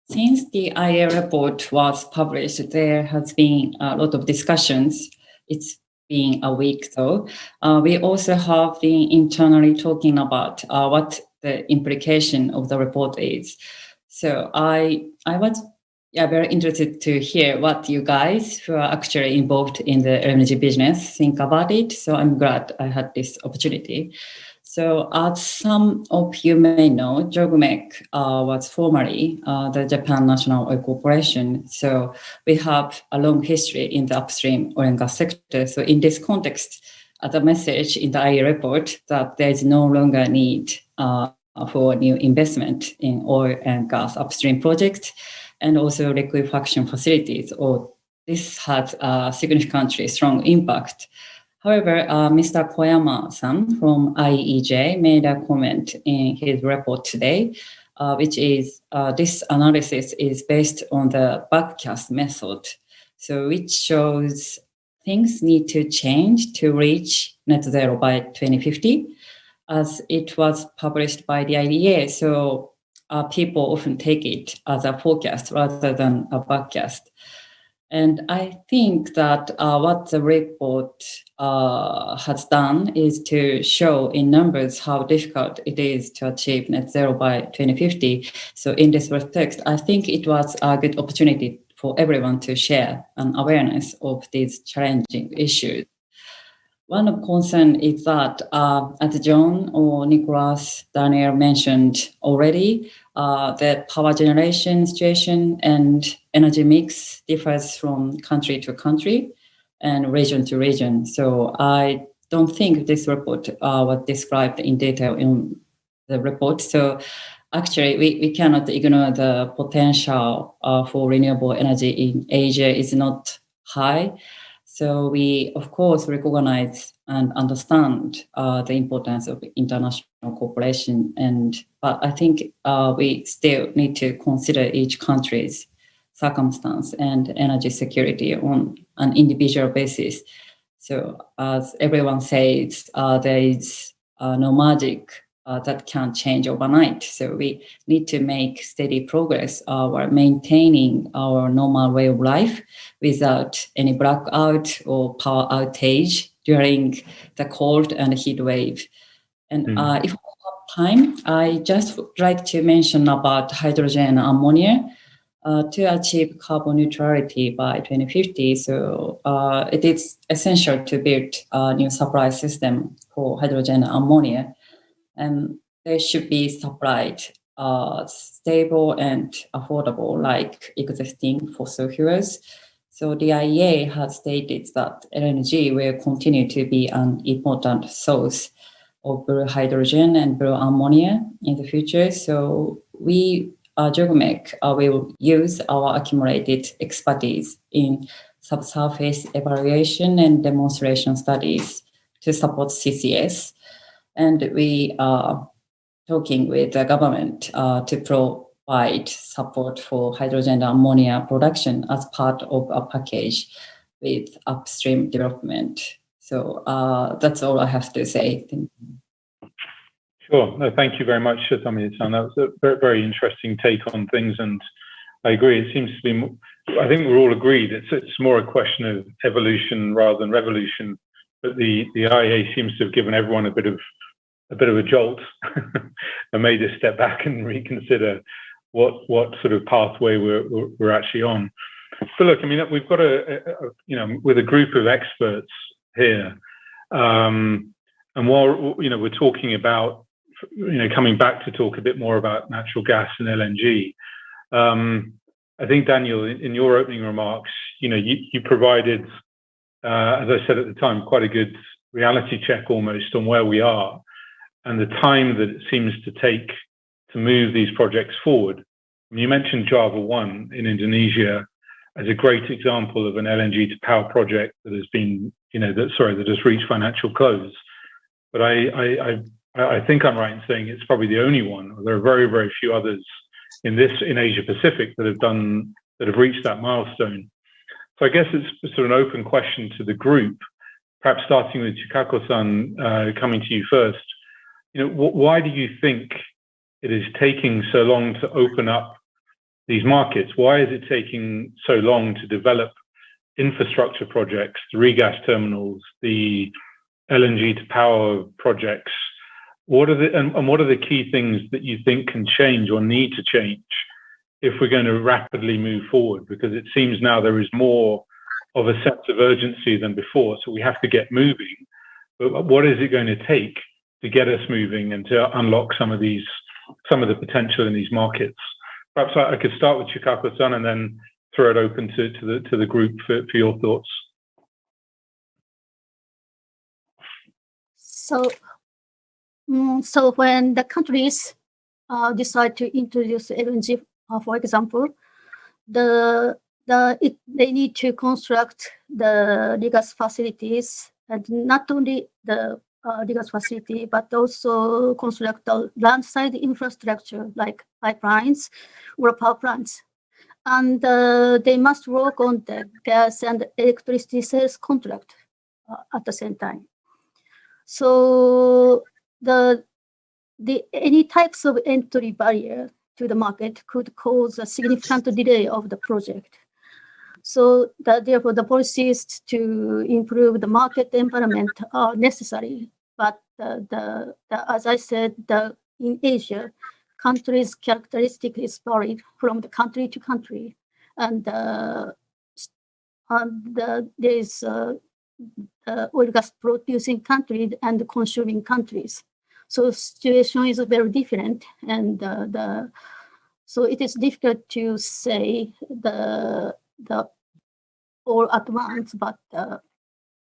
Since the IEA report was published, there has been a lot of discussions. It's been a week, though. We also have been internally talking about what the implication of the report is. So I was very interested to hear what you guys who are actually involved in the LNG business think about it. So I'm glad I had this opportunity. So as some of you may know, JOGMEC was formerly the Japan National Oil Corporation. So we have a long history in the upstream oil and gas sector. So in this context, the message in the IEA report that there is no longer need for new investment in oil and gas upstream projects and also liquefaction facilities, or this has a significantly strong impact. However, Mr. Koyama-san from IEJ made a comment in his report today, which is this analysis is based on the backcast method, so which shows things need to change to reach net zero by 2050, as it was published by the IEA. So people often take it as a forecast rather than a backcast. And I think that what the report has done is to show in numbers how difficult it is to achieve net zero by 2050. So in this respect, I think it was a good opportunity for everyone to share an awareness of these challenging issues. One of concern is that, as John or Nicholas, Daniel mentioned already, the power generation situation and energy mix differs from country to country and region to region. So I don't think this report was described in detail in the report. So actually, we cannot ignore the potential for renewable energy in Asia is not high. So we, of course, recognize and understand the importance of international cooperation. But I think we still need to consider each country's circumstance and energy security on an individual basis. So as everyone says, there is no magic that can change overnight. So we need to make steady progress while maintaining our normal way of life without any blackout or power outage during the cold and heat wave. And if we have time, I just would like to mention about hydrogen and ammonia to achieve carbon neutrality by 2050. So it is essential to build a new supply system for hydrogen and ammonia. And they should be supplied stable and affordable like existing fossil fuels. So the IEA has stated that LNG will continue to be an important source of blue hydrogen and blue ammonia in the future. So we, JOGMEC, will use our accumulated expertise in subsurface evaluation and demonstration studies to support CCS. And we are talking with the government to provide support for hydrogen and ammonia production as part of a package with upstream development. So that's all I have to say. Thank you. Sure. No, thank you very much, Shatami-san. That was a very, very interesting take on things. And I agree. It seems to be, I think we're all agreed. It's more a question of evolution rather than revolution. But the IEA seems to have given everyone a bit of a jolt and made us step back and reconsider what sort of pathway we're actually on. But look, I mean, we've got with a group of experts here, and while we're talking about coming back to talk a bit more about natural gas and LNG, I think Daniel, in your opening remarks, you provided, as I said at the time, quite a good reality check almost on where we are and the time that it seems to take to move these projects forward. I mean, you mentioned Java 1 in Indonesia as a great example of an LNG to power project that has been, that has reached financial close. But I think I'm right in saying it's probably the only one. There are very, very few others in Asia Pacific that have reached that milestone. So I guess it's sort of an open question to the group, perhaps starting with Chikako-san, coming to you first. Why do you think it is taking so long to open up these markets? Why is it taking so long to develop infrastructure projects, the regas terminals, the LNG to power projects? What are the key things that you think can change or need to change if we're going to rapidly move forward? Because it seems now there is more of a sense of urgency than before, so we have to get moving. But what is it going to take to get us moving and to unlock some of the potential in these markets? Perhaps I could start with Chikako-san and then throw it open to the group for your thoughts. So when the countries decide to introduce LNG, for example, they need to construct the regas facilities and not only the regas facility, but also construct the land-side infrastructure like pipelines or power plants. And they must work on the gas and electricity sales contract at the same time. So any types of entry barrier to the market could cause a significant delay of the project. So therefore, the policies to improve the market environment are necessary. But as I said, in Asia, countries' characteristic is varied from the country to country, and there is oil gas producing countries and consuming countries. So situation is very different, and so it is difficult to say the all at once, but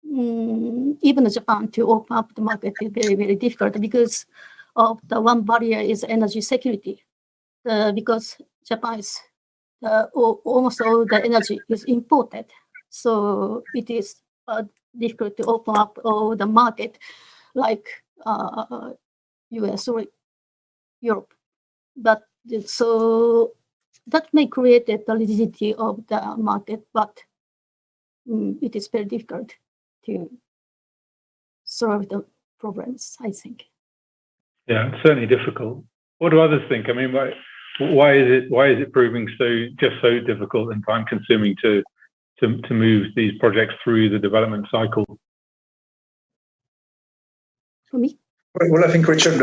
even Japan to open up the market is very, very difficult because of the one barrier is energy security. Because Japan is almost all the energy is imported, so it is difficult to open up all the market like US or Europe. But so that may create the rigidity of the market, but it is very difficult to solve the problems, I think. Yeah, it's certainly difficult. What do others think? I mean, why is it proving so difficult and time consuming to move these projects through the development cycle? For me? Well, I think, Richard,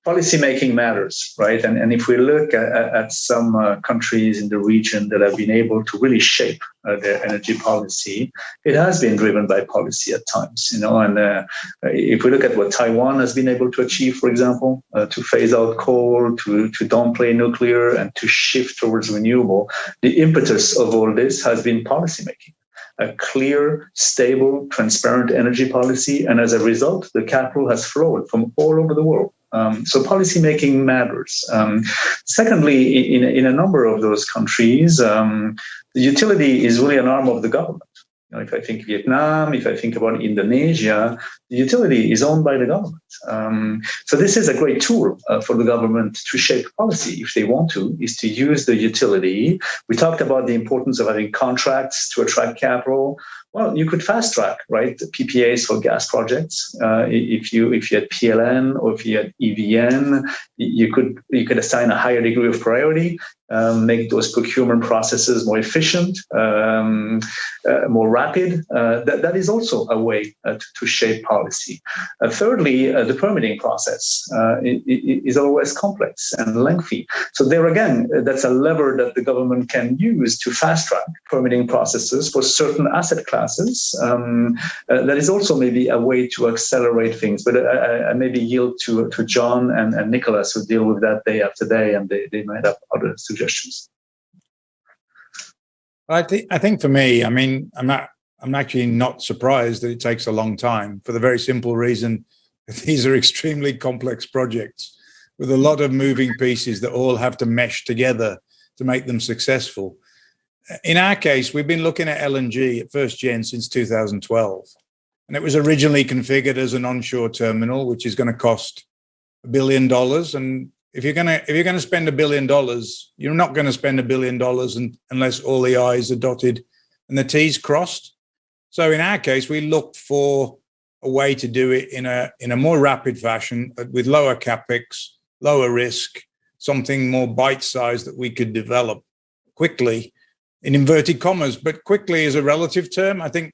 policy making matters, right? And if we look at some countries in the region that have been able to really shape their energy policy, it has been driven by policy at times, you know. And if we look at what Taiwan has been able to achieve, for example, to phase out coal, to downplay nuclear, and to shift towards renewable, the impetus of all this has been policy making. A clear, stable, transparent energy policy. And as a result, the capital has flowed from all over the world. So policymaking matters. Secondly, in a number of those countries, the utility is really an arm of the government. You know, if I think Vietnam, if I think about Indonesia, the utility is owned by the government. So this is a great tool for the government to shape policy if they want to, is to use the utility. We talked about the importance of having contracts to attract capital. Well, you could fast track, right? PPAs for gas projects. If you had PLN or if you had EVN, you could assign a higher degree of priority, make those procurement processes more efficient, more rapid. That is also a way to shape policy. Thirdly, the permitting process is always complex and lengthy. So there again, that's a lever that the government can use to fast track permitting processes for certain asset classes. That is also maybe a way to accelerate things. But I maybe yield to John and Nicholas, who deal with that day after day, and they might have other suggestions. I think for me, I mean, I'm actually not surprised that it takes a long time for the very simple reason that these are extremely complex projects with a lot of moving pieces that all have to mesh together to make them successful. In our case, we've been looking at LNG at first gen since 2012, and it was originally configured as an onshore terminal, which is going to cost $1 billion. And if you're going to spend $1 billion, you're not going to spend $1 billion unless all the I's are dotted and the T's crossed. So in our case, we looked for a way to do it in a more rapid fashion with lower capex, lower risk, something more bite-sized that we could develop quickly, in inverted commas. But quickly is a relative term. I think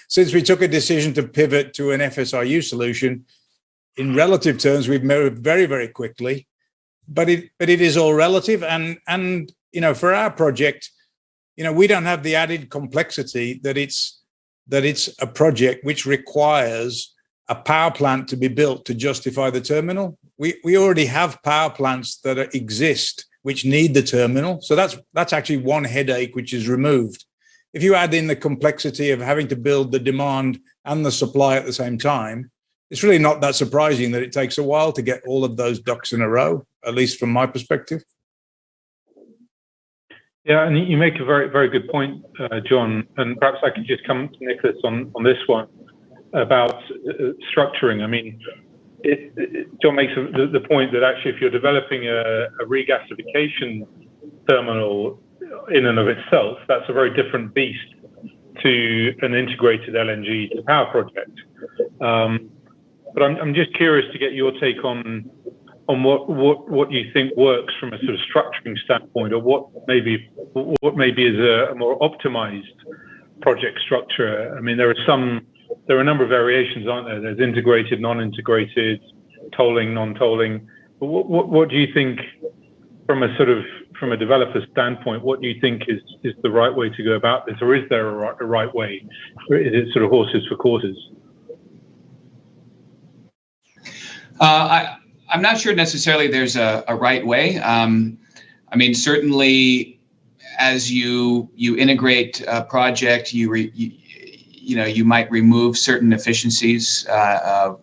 since we took a decision to pivot to an FSRU solution, in relative terms, we've moved very, very quickly. But it is all relative. And you know, for our project, you know, we don't have the added complexity that it's a project which requires a power plant to be built to justify the terminal. We already have power plants that exist which need the terminal. So that's actually one headache which is removed. If you add in the complexity of having to build the demand and the supply at the same time, it's really not that surprising that it takes a while to get all of those ducks in a row, at least from my perspective. Yeah, and you make a very, very good point, John. And perhaps I could just come to Nicholas on this one. about structuring. I mean, John makes the point that actually if you're developing a regasification terminal in and of itself, that's a very different beast to an integrated LNG to power project. But I'm just curious to get your take on what you think works from a sort of structuring standpoint, or what maybe is a more optimized project structure. I mean, there are a number of variations, aren't there? There's integrated, non-integrated, tolling, non-tolling. But what do you think from a developer standpoint? What do you think is the right way to go about this, or is there a right way? Is it sort of horses for courses? I'm not sure necessarily there's a right way. I mean, certainly, as you integrate a project, you might remove certain efficiencies,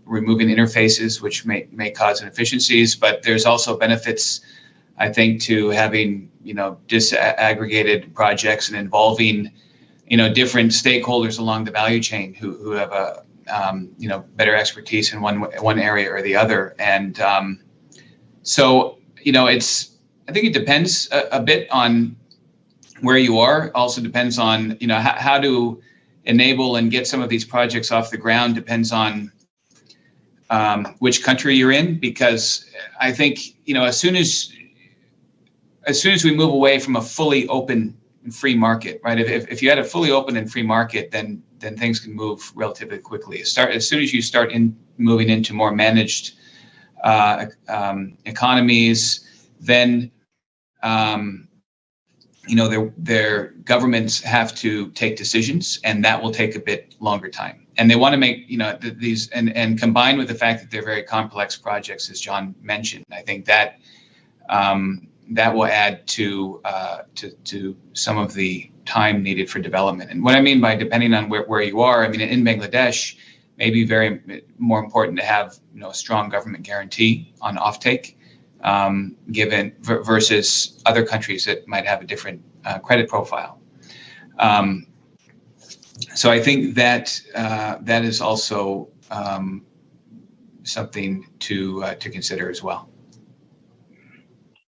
removing interfaces, which may cause inefficiencies. But there's also benefits, I think, to having disaggregated projects and involving different stakeholders along the value chain who have a better expertise in one area or the other. And so I think it depends a bit on where you are. Also depends on how to enable and get some of these projects off the ground. Depends on which country you're in, because I think as soon as we move away from a fully open and free market, right? If you had a fully open and free market, then things can move relatively quickly. As soon as you start moving into more managed economies, then their governments have to take decisions, and that will take a bit longer time. And they want to make these, and combined with the fact that they're very complex projects, as John mentioned, I think that that will add to some of the time needed for development. And what I mean by depending on where you are, I mean, in Bangladesh, maybe very more important to have a strong government guarantee on offtake, given versus other countries that might have a different credit profile. So I think that that is also something to consider as well.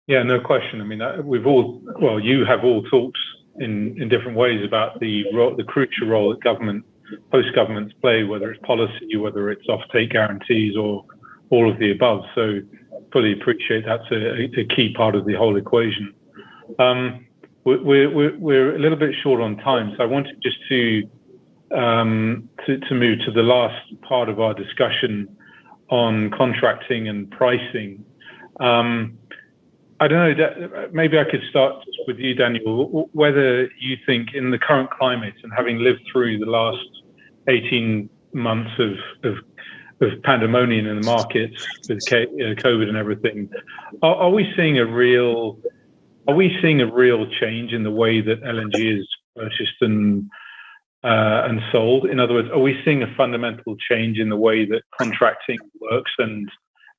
Yeah, no question. I mean, you have all talked in different ways about the crucial role that host governments play, whether it's policy, whether it's offtake guarantees, or all of the above. So fully appreciate that's a key part of the whole equation. We're a little bit short on time, so I wanted just to move to the last part of our discussion on contracting and pricing. I don't know, maybe I could start with you, Daniel, whether you think in the current climate, and having lived through the last 18 months of pandemonium in the markets with COVID and everything, are we seeing a real change in the way that LNG is purchased and sold? In other words, are we seeing a fundamental change in the way that contracting works and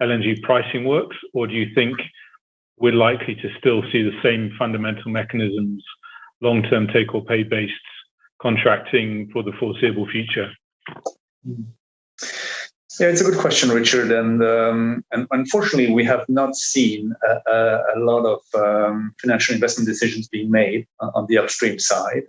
LNG pricing works, or do you think we're likely to still see the same fundamental mechanisms, long-term take-or-pay based contracting for the foreseeable future? Yeah, it's a good question, Richard. And unfortunately, we have not seen a lot of financial investment decisions being made on the upstream side.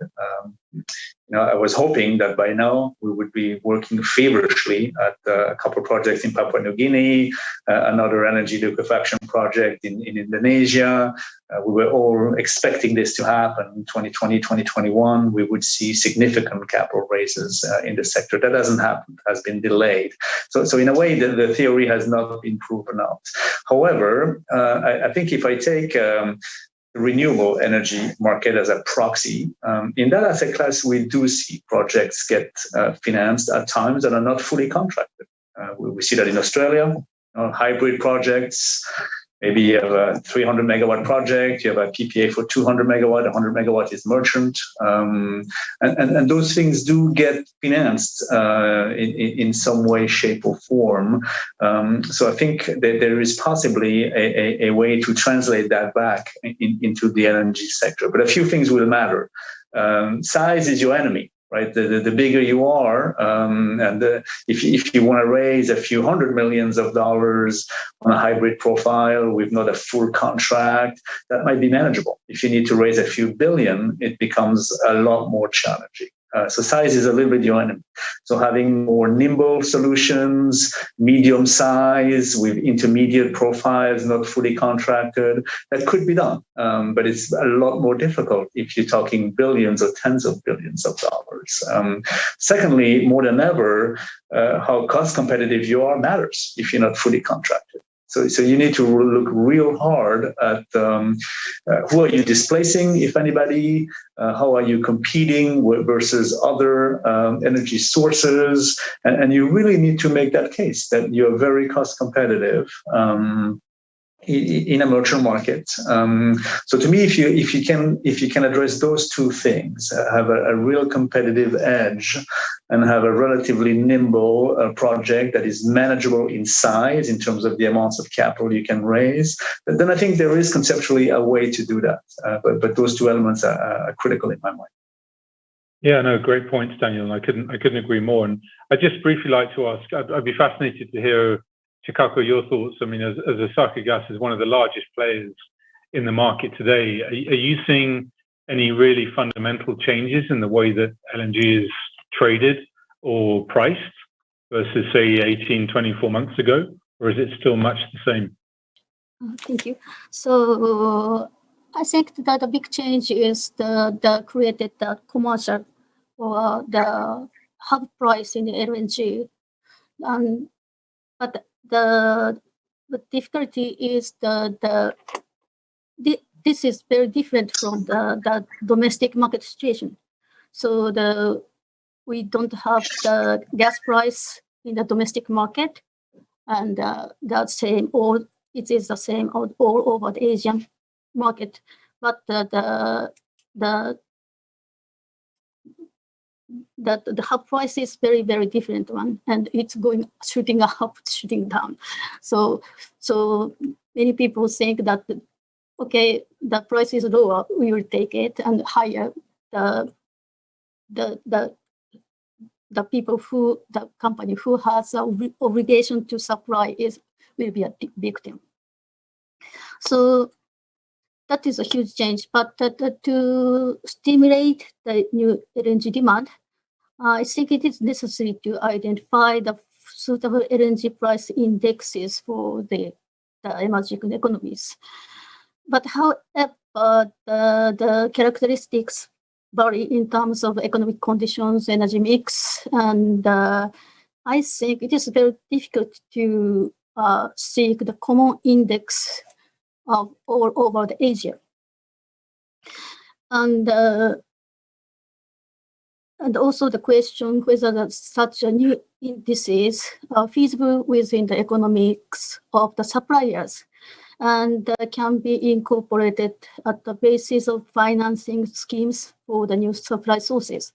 I was hoping that by now we would be working feverishly at a couple of projects in Papua New Guinea, another energy liquefaction project in Indonesia. We were all expecting this to happen in 2020, 2021. We would see significant capital raises in the sector. That hasn't happened, has been delayed. So in a way, the theory has not been proven out. However, I think if I take the renewable energy market as a proxy, in that asset class, we do see projects get financed at times that are not fully contracted. We see that in Australia, hybrid projects. Maybe you have a 300 megawatt project, you have a PPA for 200 megawatt, 100 megawatt is merchant. And those things do get financed in some way, shape or form. So I think that there is possibly a way to translate that back into the LNG sector. But a few things will matter. Size is your enemy. right? The bigger you are, if you want to raise a few $100 million on a hybrid profile with not a full contract, that might be manageable. If you need to raise a few billion, it becomes a lot more challenging. So size is a little bit your enemy. So having more nimble solutions, medium size with intermediate profiles, not fully contracted, that could be done. But it's a lot more difficult if you're talking billions or tens of billions of dollars. Secondly, more than ever, how cost competitive you are matters if you're not fully contracted. So you need to look real hard at who are you displacing, if anybody, how are you competing versus other energy sources, and you really need to make that case that you're very cost competitive in a merchant market. So to me, if you can address those two things, have a real competitive edge, and have a relatively nimble project that is manageable in size in terms of the amounts of capital you can raise, then I think there is conceptually a way to do that. But those two elements are critical in my mind. Yeah, no, great points, Daniel. I couldn't agree more. And I'd just briefly like to ask, I'd be fascinated to hear, Chikako, your thoughts. I mean, as Osaka Gas is one of the largest players in the market today, are you seeing any really fundamental changes in the way that LNG is traded or priced versus, say, 18, 24 months ago? Or is it still much the same? Thank you. So I think that the big change is the created the commercial or the hub price in the LNG. But the difficulty is this is very different from the domestic market situation. So we don't have the gas price in the domestic market, and the same, or it is the same all over the Asian market. But the hub price is very, very different one, and it's going shooting up, shooting down. So many people think that, okay, the price is lower, we will take it, and higher the company who has an obligation to supply will be a victim. So that is a huge change. But to stimulate the new LNG demand, I think it is necessary to identify the suitable LNG price indexes for the emerging economies. But however, the characteristics vary in terms of economic conditions, energy mix, and I think it is very difficult to seek the common index of all over the Asia. And also the question whether such a new indices are feasible within the economics of the suppliers and can be incorporated at the basis of financing schemes for the new supply sources.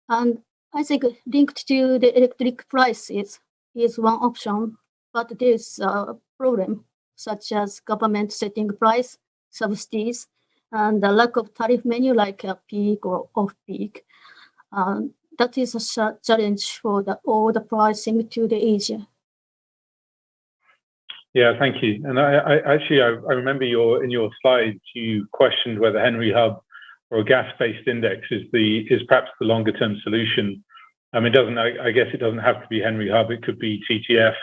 And I think linked to the electric prices is one option, but there is a problem such as government setting price, subsidies, and the lack of tariff menu like a peak or off-peak. That is a challenge for all the pricing to the Asia. Yeah, thank you. And I remember in your slides, you questioned whether Henry Hub or a gas-based index is perhaps the longer-term solution. I guess it doesn't have to be Henry Hub. It could be TTF,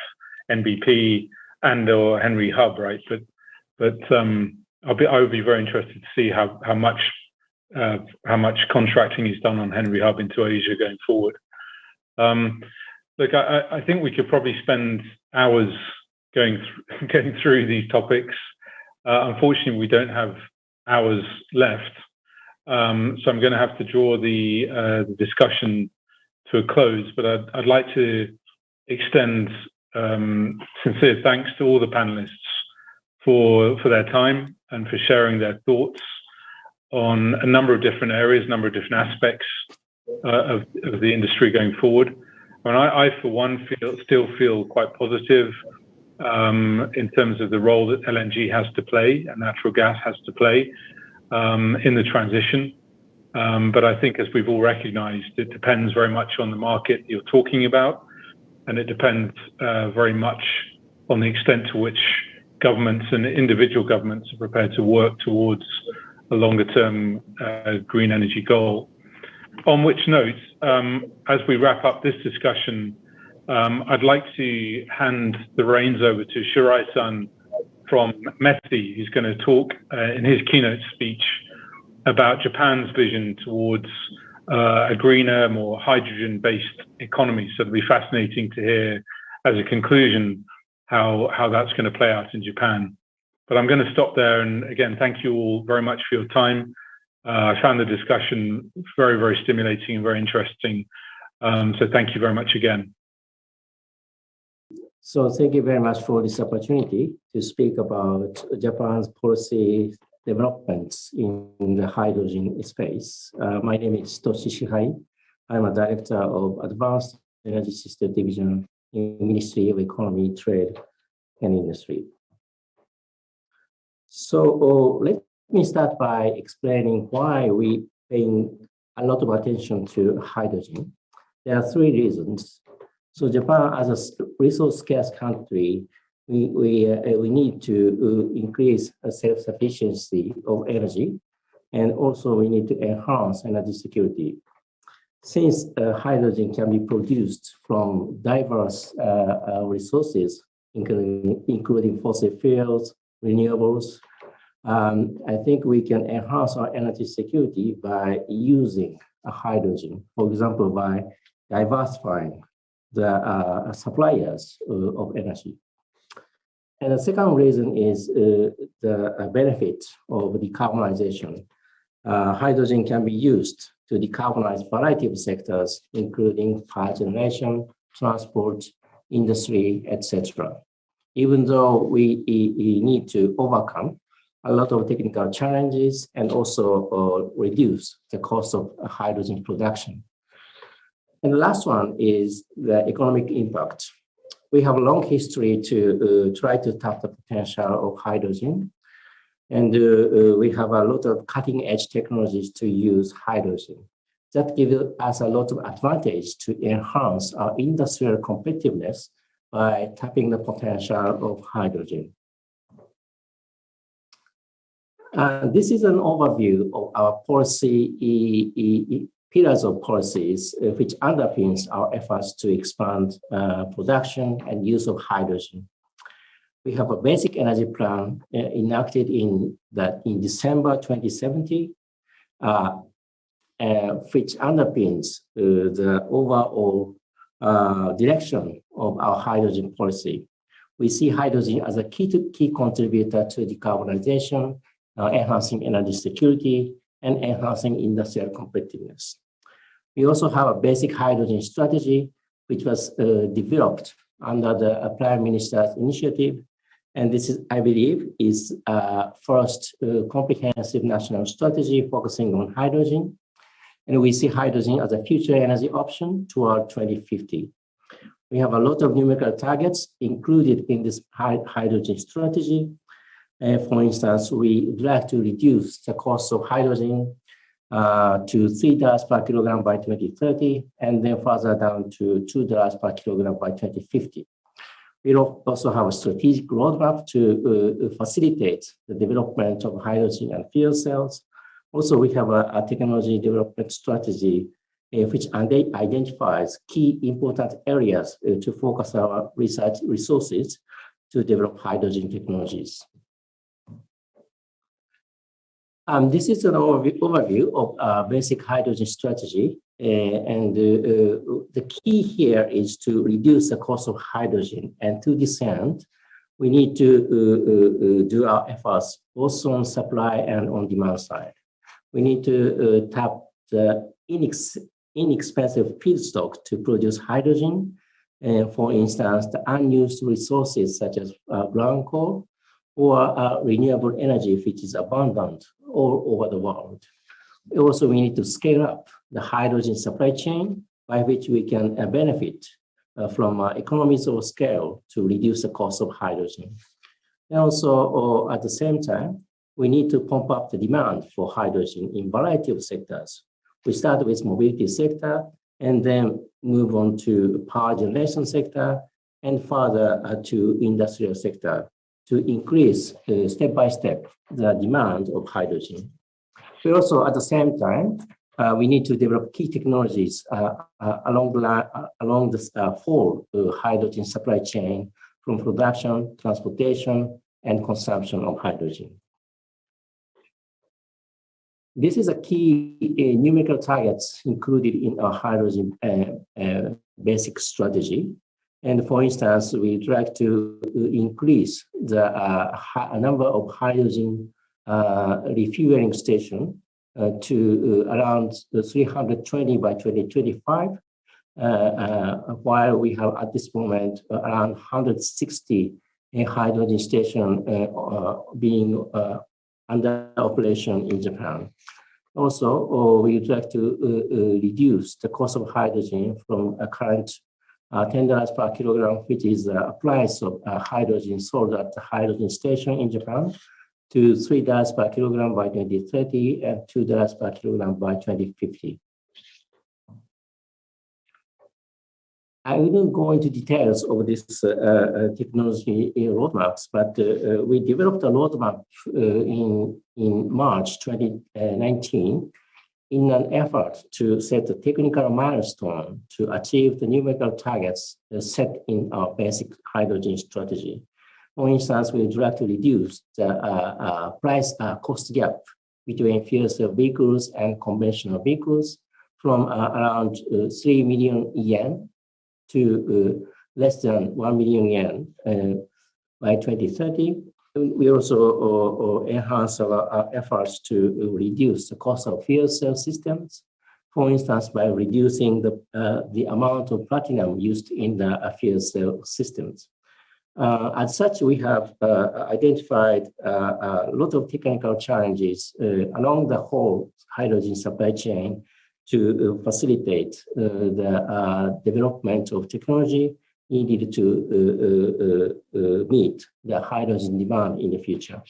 NBP, and/or Henry Hub, right? But I would be very interested to see how much contracting is done on Henry Hub into Asia going forward. Look, I think we could probably spend hours going through these topics. Unfortunately, we don't have hours left, so I'm going to have to draw the discussion to a close. But I'd like to extend sincere thanks to all the panelists for their time and for sharing their thoughts on a number of different areas, a number of different aspects of the industry going forward. And I for one, still feel quite positive in terms of the role that LNG has to play and natural gas has to play in the transition. But I think, as we've all recognized, it depends very much on the market you're talking about, and it depends very much on the extent to which governments and individual governments are prepared to work towards a longer-term green energy goal. On which note, as we wrap up this discussion, I'd like to hand the reins over to Shirai-san from METI, who's going to talk in his keynote speech about Japan's vision towards a greener, more hydrogen-based economy. So it'll be fascinating to hear, as a conclusion, how that's going to play out in Japan. But I'm going to stop there. And again, thank you all very much for your time. I found the discussion very, very stimulating and very interesting. So thank you very much again. So thank you very much for this opportunity to speak about Japan's policy developments in the hydrogen space. My name is Toshi Shihai. I'm a director of Advanced Energy System Division in Ministry of Economy, Trade, and Industry. So let me start by explaining why we paying a lot of attention to hydrogen. There are three reasons. So Japan, as a resource-scarce country, we need to increase self-sufficiency of energy, and also we need to enhance energy security. Since hydrogen can be produced from diverse resources, including fossil fuels, renewables, I think we can enhance our energy security by using hydrogen, for example, by diversifying the suppliers of energy. And the second reason is the benefit of decarbonization. Hydrogen can be used to decarbonize a variety of sectors, including power generation, transport, industry, etc. Even though we need to overcome a lot of technical challenges and also reduce the cost of hydrogen production. And the last one is the economic impact. We have a long history to try to tap the potential of hydrogen. And we have a lot of cutting-edge technologies to use hydrogen. That gives us a lot of advantage to enhance our industrial competitiveness by tapping the potential of hydrogen. This is an overview of our policy pillars of policies which underpins our efforts to expand production and use of hydrogen. We have a basic energy plan enacted in December 2017, which underpins the overall direction of our hydrogen policy. We see hydrogen as a key contributor to decarbonization, enhancing energy security, and enhancing industrial competitiveness. We also have a basic hydrogen strategy, which was developed under the Prime Minister's initiative. And this is, I believe, is first comprehensive national strategy focusing on hydrogen. And we see hydrogen as a future energy option toward 2050. We have a lot of numerical targets included in this hydrogen strategy. For instance, we would like to reduce the cost of hydrogen to $3 per kilogram by 2030, and then further down to $2 per kilogram by 2050. We also have a strategic roadmap to facilitate the development of hydrogen and fuel cells. Also, we have a technology development strategy which identifies key important areas to focus our research resources to develop hydrogen technologies. This is an overview of our basic hydrogen strategy. The key here is to reduce the cost of hydrogen. And to this end, we need to do our efforts both on supply and on demand side. We need to tap the inexpensive feedstock to produce hydrogen. For instance, the unused resources such as brown coal or renewable energy, which is abundant all over the world. Also, we need to scale up the hydrogen supply chain by which we can benefit from economies of scale to reduce the cost of hydrogen. And also, at the same time, we need to pump up the demand for hydrogen in a variety of sectors. We start with mobility sector and then move on to power generation sector and further to industrial sector to increase step by step the demand of hydrogen. We also, at the same time, we need to develop key technologies along the whole hydrogen supply chain from production, transportation, and consumption of hydrogen. This is a key numerical targets included in our hydrogen basic strategy. And for instance, we'd like to increase the number of hydrogen refueling stations to around 320 by 2025, while we have at this moment around 160 hydrogen stations being under operation in Japan. Also, we would like to reduce the cost of hydrogen from a current $10 per kilogram, which is the price of hydrogen sold at the hydrogen station in Japan, to $3 per kilogram by 2030 and $2 per kilogram by 2050. I wouldn't go into details of this technology roadmaps, but we developed a roadmap in March 2019 in an effort to set a technical milestone to achieve the numerical targets set in our basic hydrogen strategy. For instance, we would like to reduce the price cost gap between fuel cell vehicles and conventional vehicles from around 3 million yen to less than 1 million yen by 2030. We also enhance our efforts to reduce the cost of fuel cell systems, for instance, by reducing the amount of platinum used in the fuel cell systems. As such, we have identified a lot of technical challenges along the whole hydrogen supply chain to facilitate the development of technology needed to meet the hydrogen demand in the future.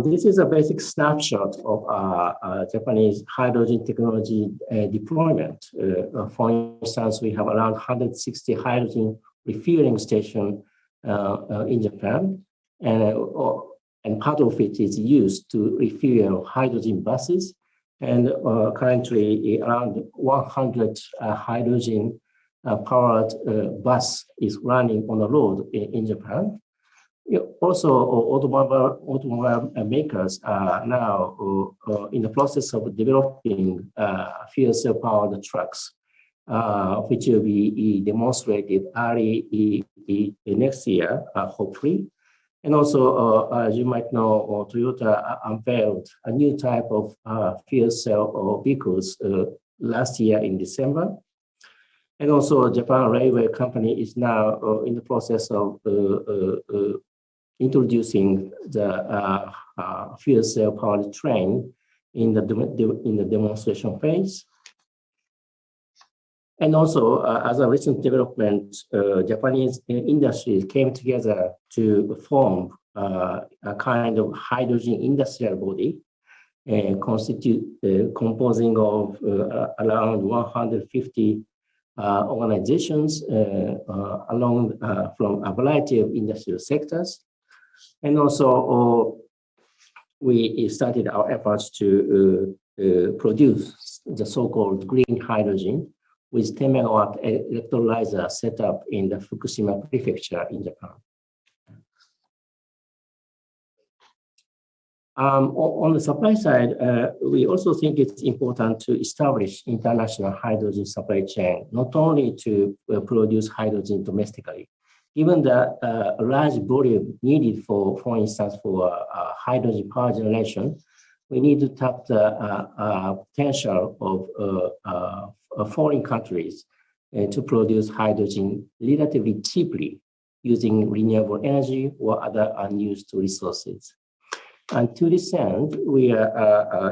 This is a basic snapshot of Japanese hydrogen technology deployment. For instance, we have around 160 hydrogen refueling stations in Japan, and part of it is used to refuel hydrogen buses. And currently, around 100 hydrogen powered bus is running on the road in Japan. Also, automobile makers are now in the process of developing fuel cell powered trucks, which will be demonstrated early next year, hopefully. And also, as you might know, Toyota unveiled a new type of fuel cell vehicles last year in December. And also, Japan Railway Company is now in the process of introducing the fuel cell powered train in the demonstration phase. And also, as a recent development, Japanese industries came together to form a kind of hydrogen industrial body, composing of around 150 organizations from a variety of industrial sectors. And also, we started our efforts to produce the so-called green hydrogen with 10 megawatt electrolyzer set up in the Fukushima prefecture in Japan. On the supply side, we also think it's important to establish international hydrogen supply chain, not only to produce hydrogen domestically. Given the large volume needed for instance, for hydrogen power generation, we need to tap the potential of foreign countries to produce hydrogen relatively cheaply using renewable energy or other unused resources. And to this end, we are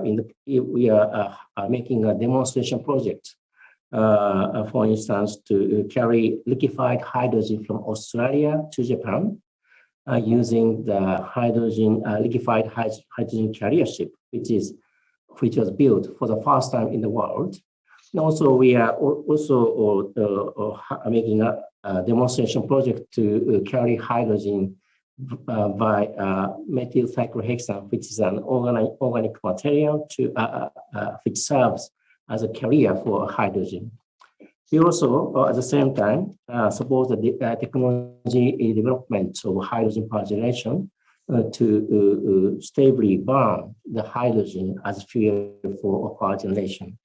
making a demonstration project, for instance, to carry liquefied hydrogen from Australia to Japan. using the hydrogen liquefied hydrogen carrier ship, which was built for the first time in the world. And also, we are also making a demonstration project to carry hydrogen by methyl cyclohexane, which is an organic material which serves as a carrier for hydrogen. We also, at the same time, support the technology development of hydrogen power generation to stably burn the hydrogen as fuel for power generation.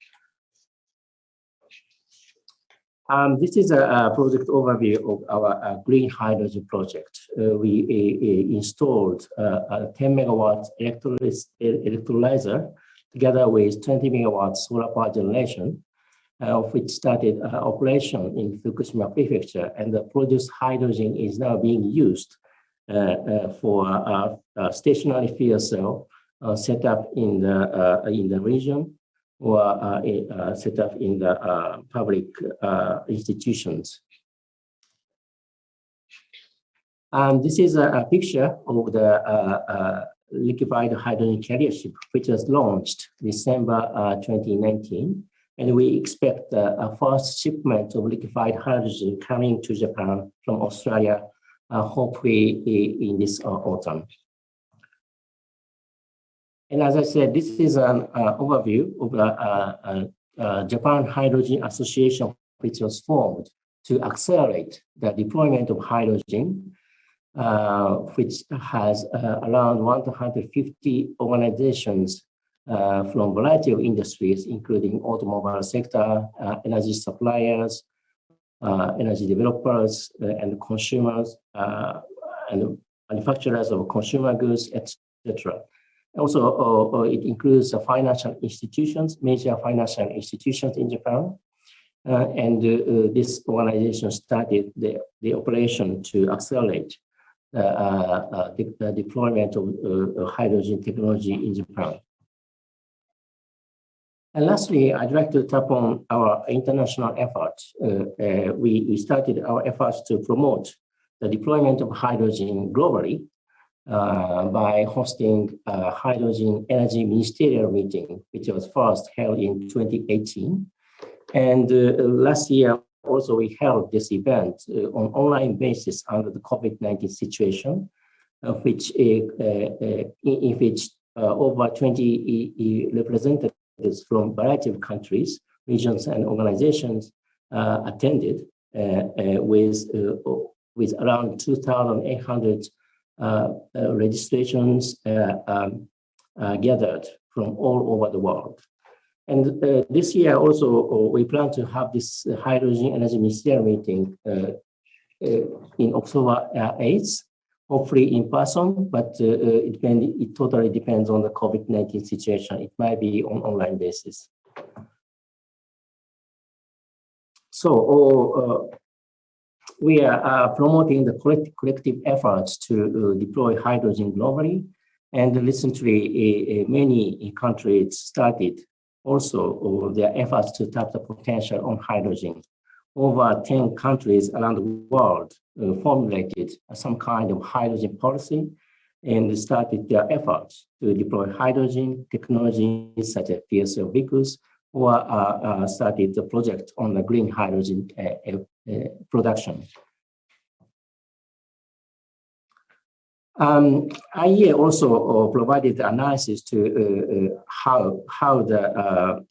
This is a project overview of our green hydrogen project. We installed a 10 megawatt electrolyzer together with 20 megawatt solar power generation, which started operation in Fukushima Prefecture, and the produced hydrogen is now being used for a stationary fuel cell set up in the region, or set up in the public institutions. This is a picture of the liquefied hydrogen carrier ship, which was launched December 2019. And we expect a first shipment of liquefied hydrogen coming to Japan from Australia, hopefully in this autumn. And as I said, this is an overview of the Japan Hydrogen Association, which was formed to accelerate the deployment of hydrogen, which has around 150 organizations from a variety of industries, including automobile sector, energy suppliers, energy developers, and consumers, and manufacturers of consumer goods, etc. Also, it includes financial institutions, major financial institutions in Japan. This organization started the operation to accelerate the deployment of hydrogen technology in Japan. And lastly, I'd like to tap on our international efforts. We started our efforts to promote the deployment of hydrogen globally by hosting a hydrogen energy ministerial meeting, which was first held in 2018. And last year, also, we held this event on online basis under the COVID-19 situation, in which over 20 representatives from a variety of countries, regions, and organizations attended with around 2,800 registrations gathered from all over the world. And this year also, we plan to have this hydrogen energy ministerial meeting in October 8th, hopefully in person, but it totally depends on the COVID-19 situation. It might be on online basis. So we are promoting the collective efforts to deploy hydrogen globally, and recently many countries started also their efforts to tap the potential on hydrogen. Over 10 countries around the world formulated some kind of hydrogen policy and started their efforts to deploy hydrogen technologies such as fuel cell vehicles, or started the project on the green hydrogen production. IEA also provided analysis to how the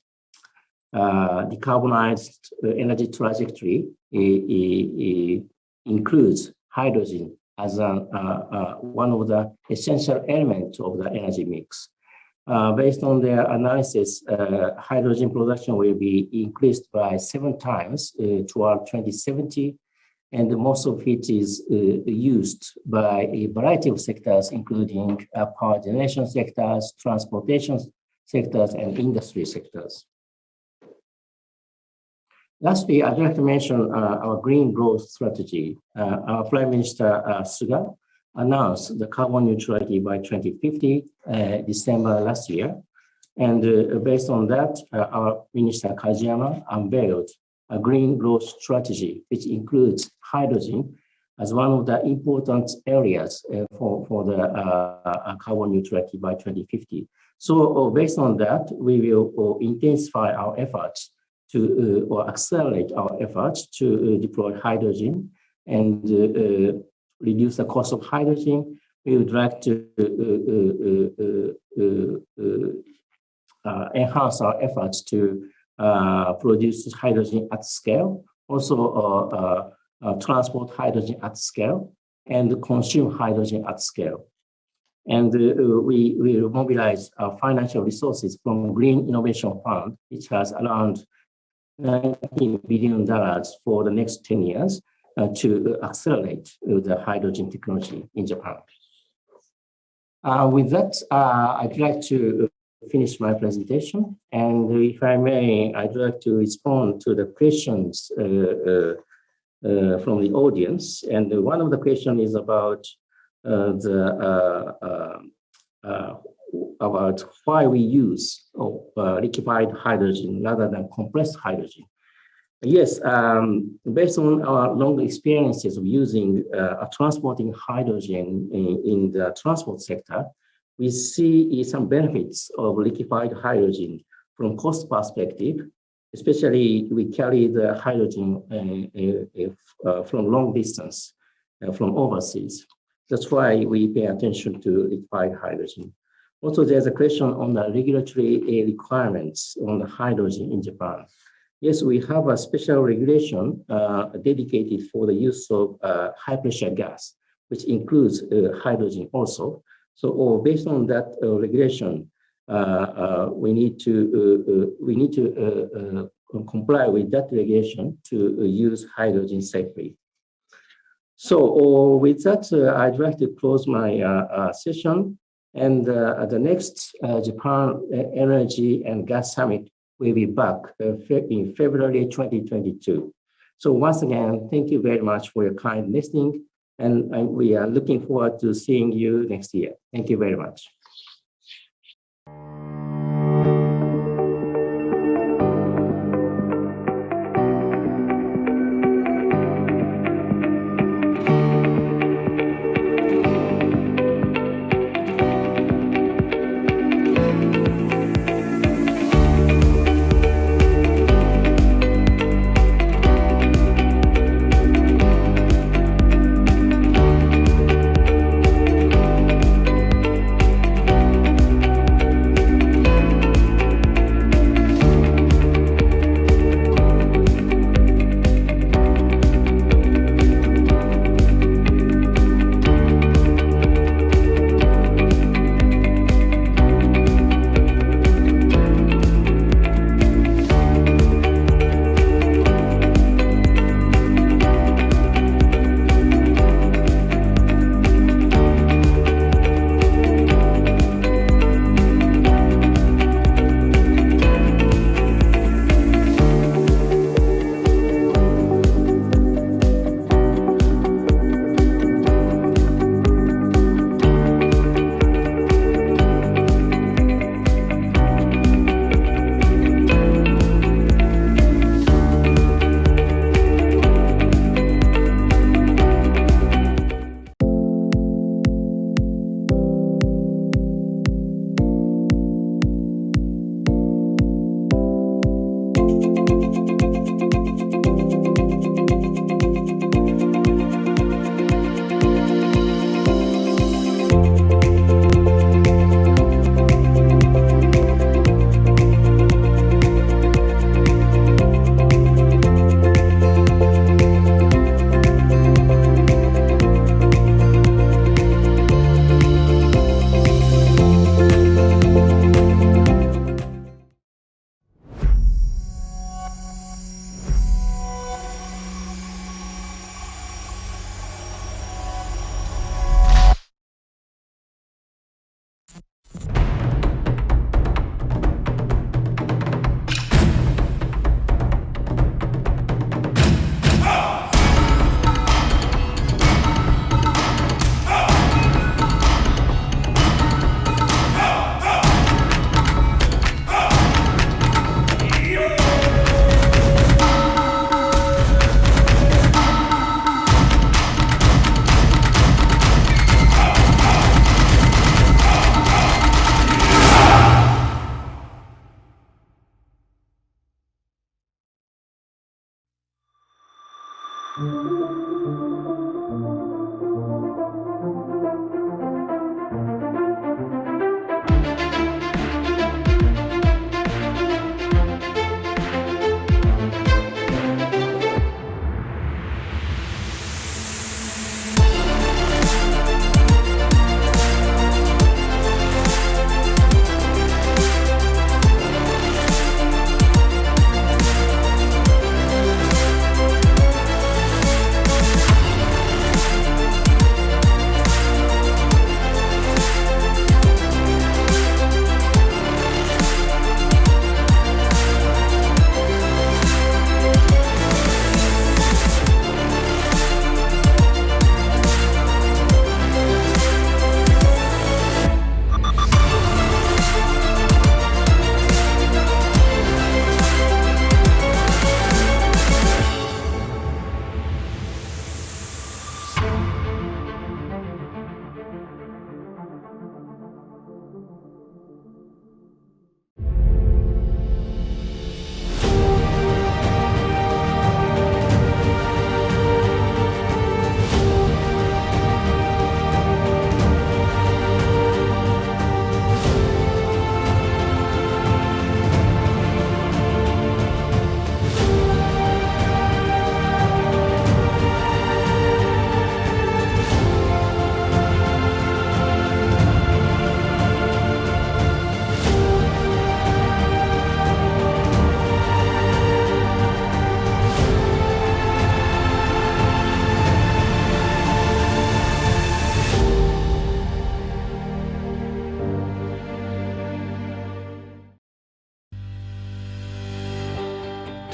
decarbonized energy trajectory includes hydrogen as one of the essential elements of the energy mix. Based on their analysis, hydrogen production will be increased by 7 times toward 2070, and most of it is used by a variety of sectors, including power generation sectors, transportation sectors, and industry sectors. Lastly, I'd like to mention our green growth strategy. Our Prime Minister Suga announced the carbon neutrality by 2050, December last year. And based on that, our Minister Kajiyama unveiled a green growth strategy, which includes hydrogen as one of the important areas for the carbon neutrality by 2050. So based on that, we will intensify our efforts to or accelerate our efforts to deploy hydrogen and reduce the cost of hydrogen. We would like to enhance our efforts to produce hydrogen at scale, also transport hydrogen at scale, and consume hydrogen at scale. And we will mobilize our financial resources from Green Innovation Fund, which has around $19 billion for the next 10 years to accelerate the hydrogen technology in Japan. With that, I'd like to finish my presentation. And if I may, I'd like to respond to the questions from the audience. And one of the questions is about about why we use liquefied hydrogen rather than compressed hydrogen. Yes, based on our long experiences of using transporting hydrogen in the transport sector, we see some benefits of liquefied hydrogen from cost perspective. Especially, we carry the hydrogen from long distance, from overseas. That's why we pay attention to liquefied hydrogen. Also, there's a question on the regulatory requirements on the hydrogen in Japan. Yes, we have a special regulation dedicated for the use of high pressure gas, which includes hydrogen also. So based on that regulation, we need to comply with that regulation to use hydrogen safely. So with that, I'd like to close my session. And the next Japan Energy and Gas Summit will be back in February 2022. So once again, thank you very much for your kind listening. And we are looking forward to seeing you next year. Thank you very much.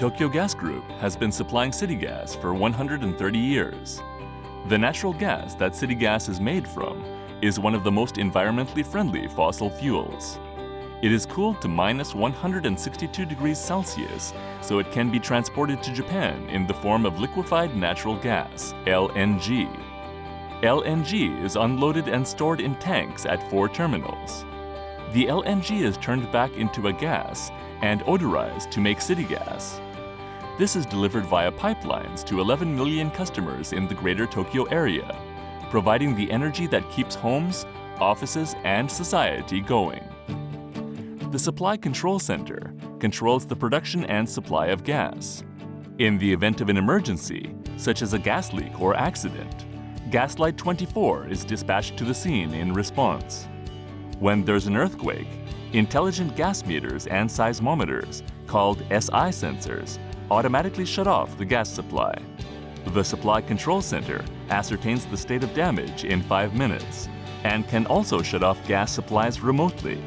Tokyo Gas Group has been supplying city gas for 130 years. The natural gas that city gas is made from is one of the most environmentally friendly fossil fuels. It is cooled to minus 162 degrees Celsius, so it can be transported to Japan in the form of liquefied natural gas, LNG. LNG is unloaded and stored in tanks at 4 terminals. The LNG is turned back into a gas and odorized to make city gas. This is delivered via pipelines to 11 million customers in the greater Tokyo area, providing the energy that keeps homes, offices, and society going. The Supply Control Center controls the production and supply of gas. In the event of an emergency, such as a gas leak or accident, Gaslight 24 is dispatched to the scene in response. When there's an earthquake, intelligent gas meters and seismometers, called SI sensors, automatically shut off the gas supply. The Supply Control Center ascertains the state of damage in 5 minutes and can also shut off gas supplies remotely.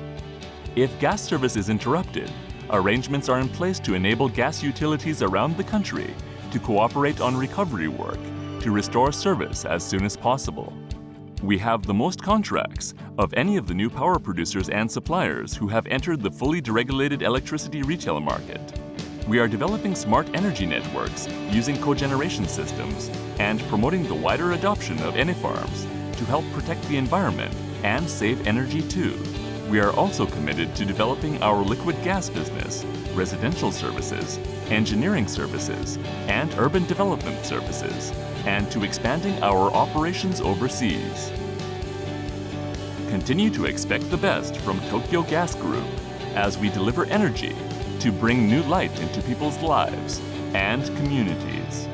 If gas service is interrupted, arrangements are in place to enable gas utilities around the country to cooperate on recovery work to restore service as soon as possible. We have the most contracts of any of the new power producers and suppliers who have entered the fully deregulated electricity retail market. We are developing smart energy networks using cogeneration systems and promoting the wider adoption of farms to help protect the environment and save energy too. We are also committed to developing our liquid gas business, residential services, engineering services, and urban development services, and to expanding our operations overseas. Continue to expect the best from Tokyo Gas Group as we deliver energy to bring new light into people's lives and communities.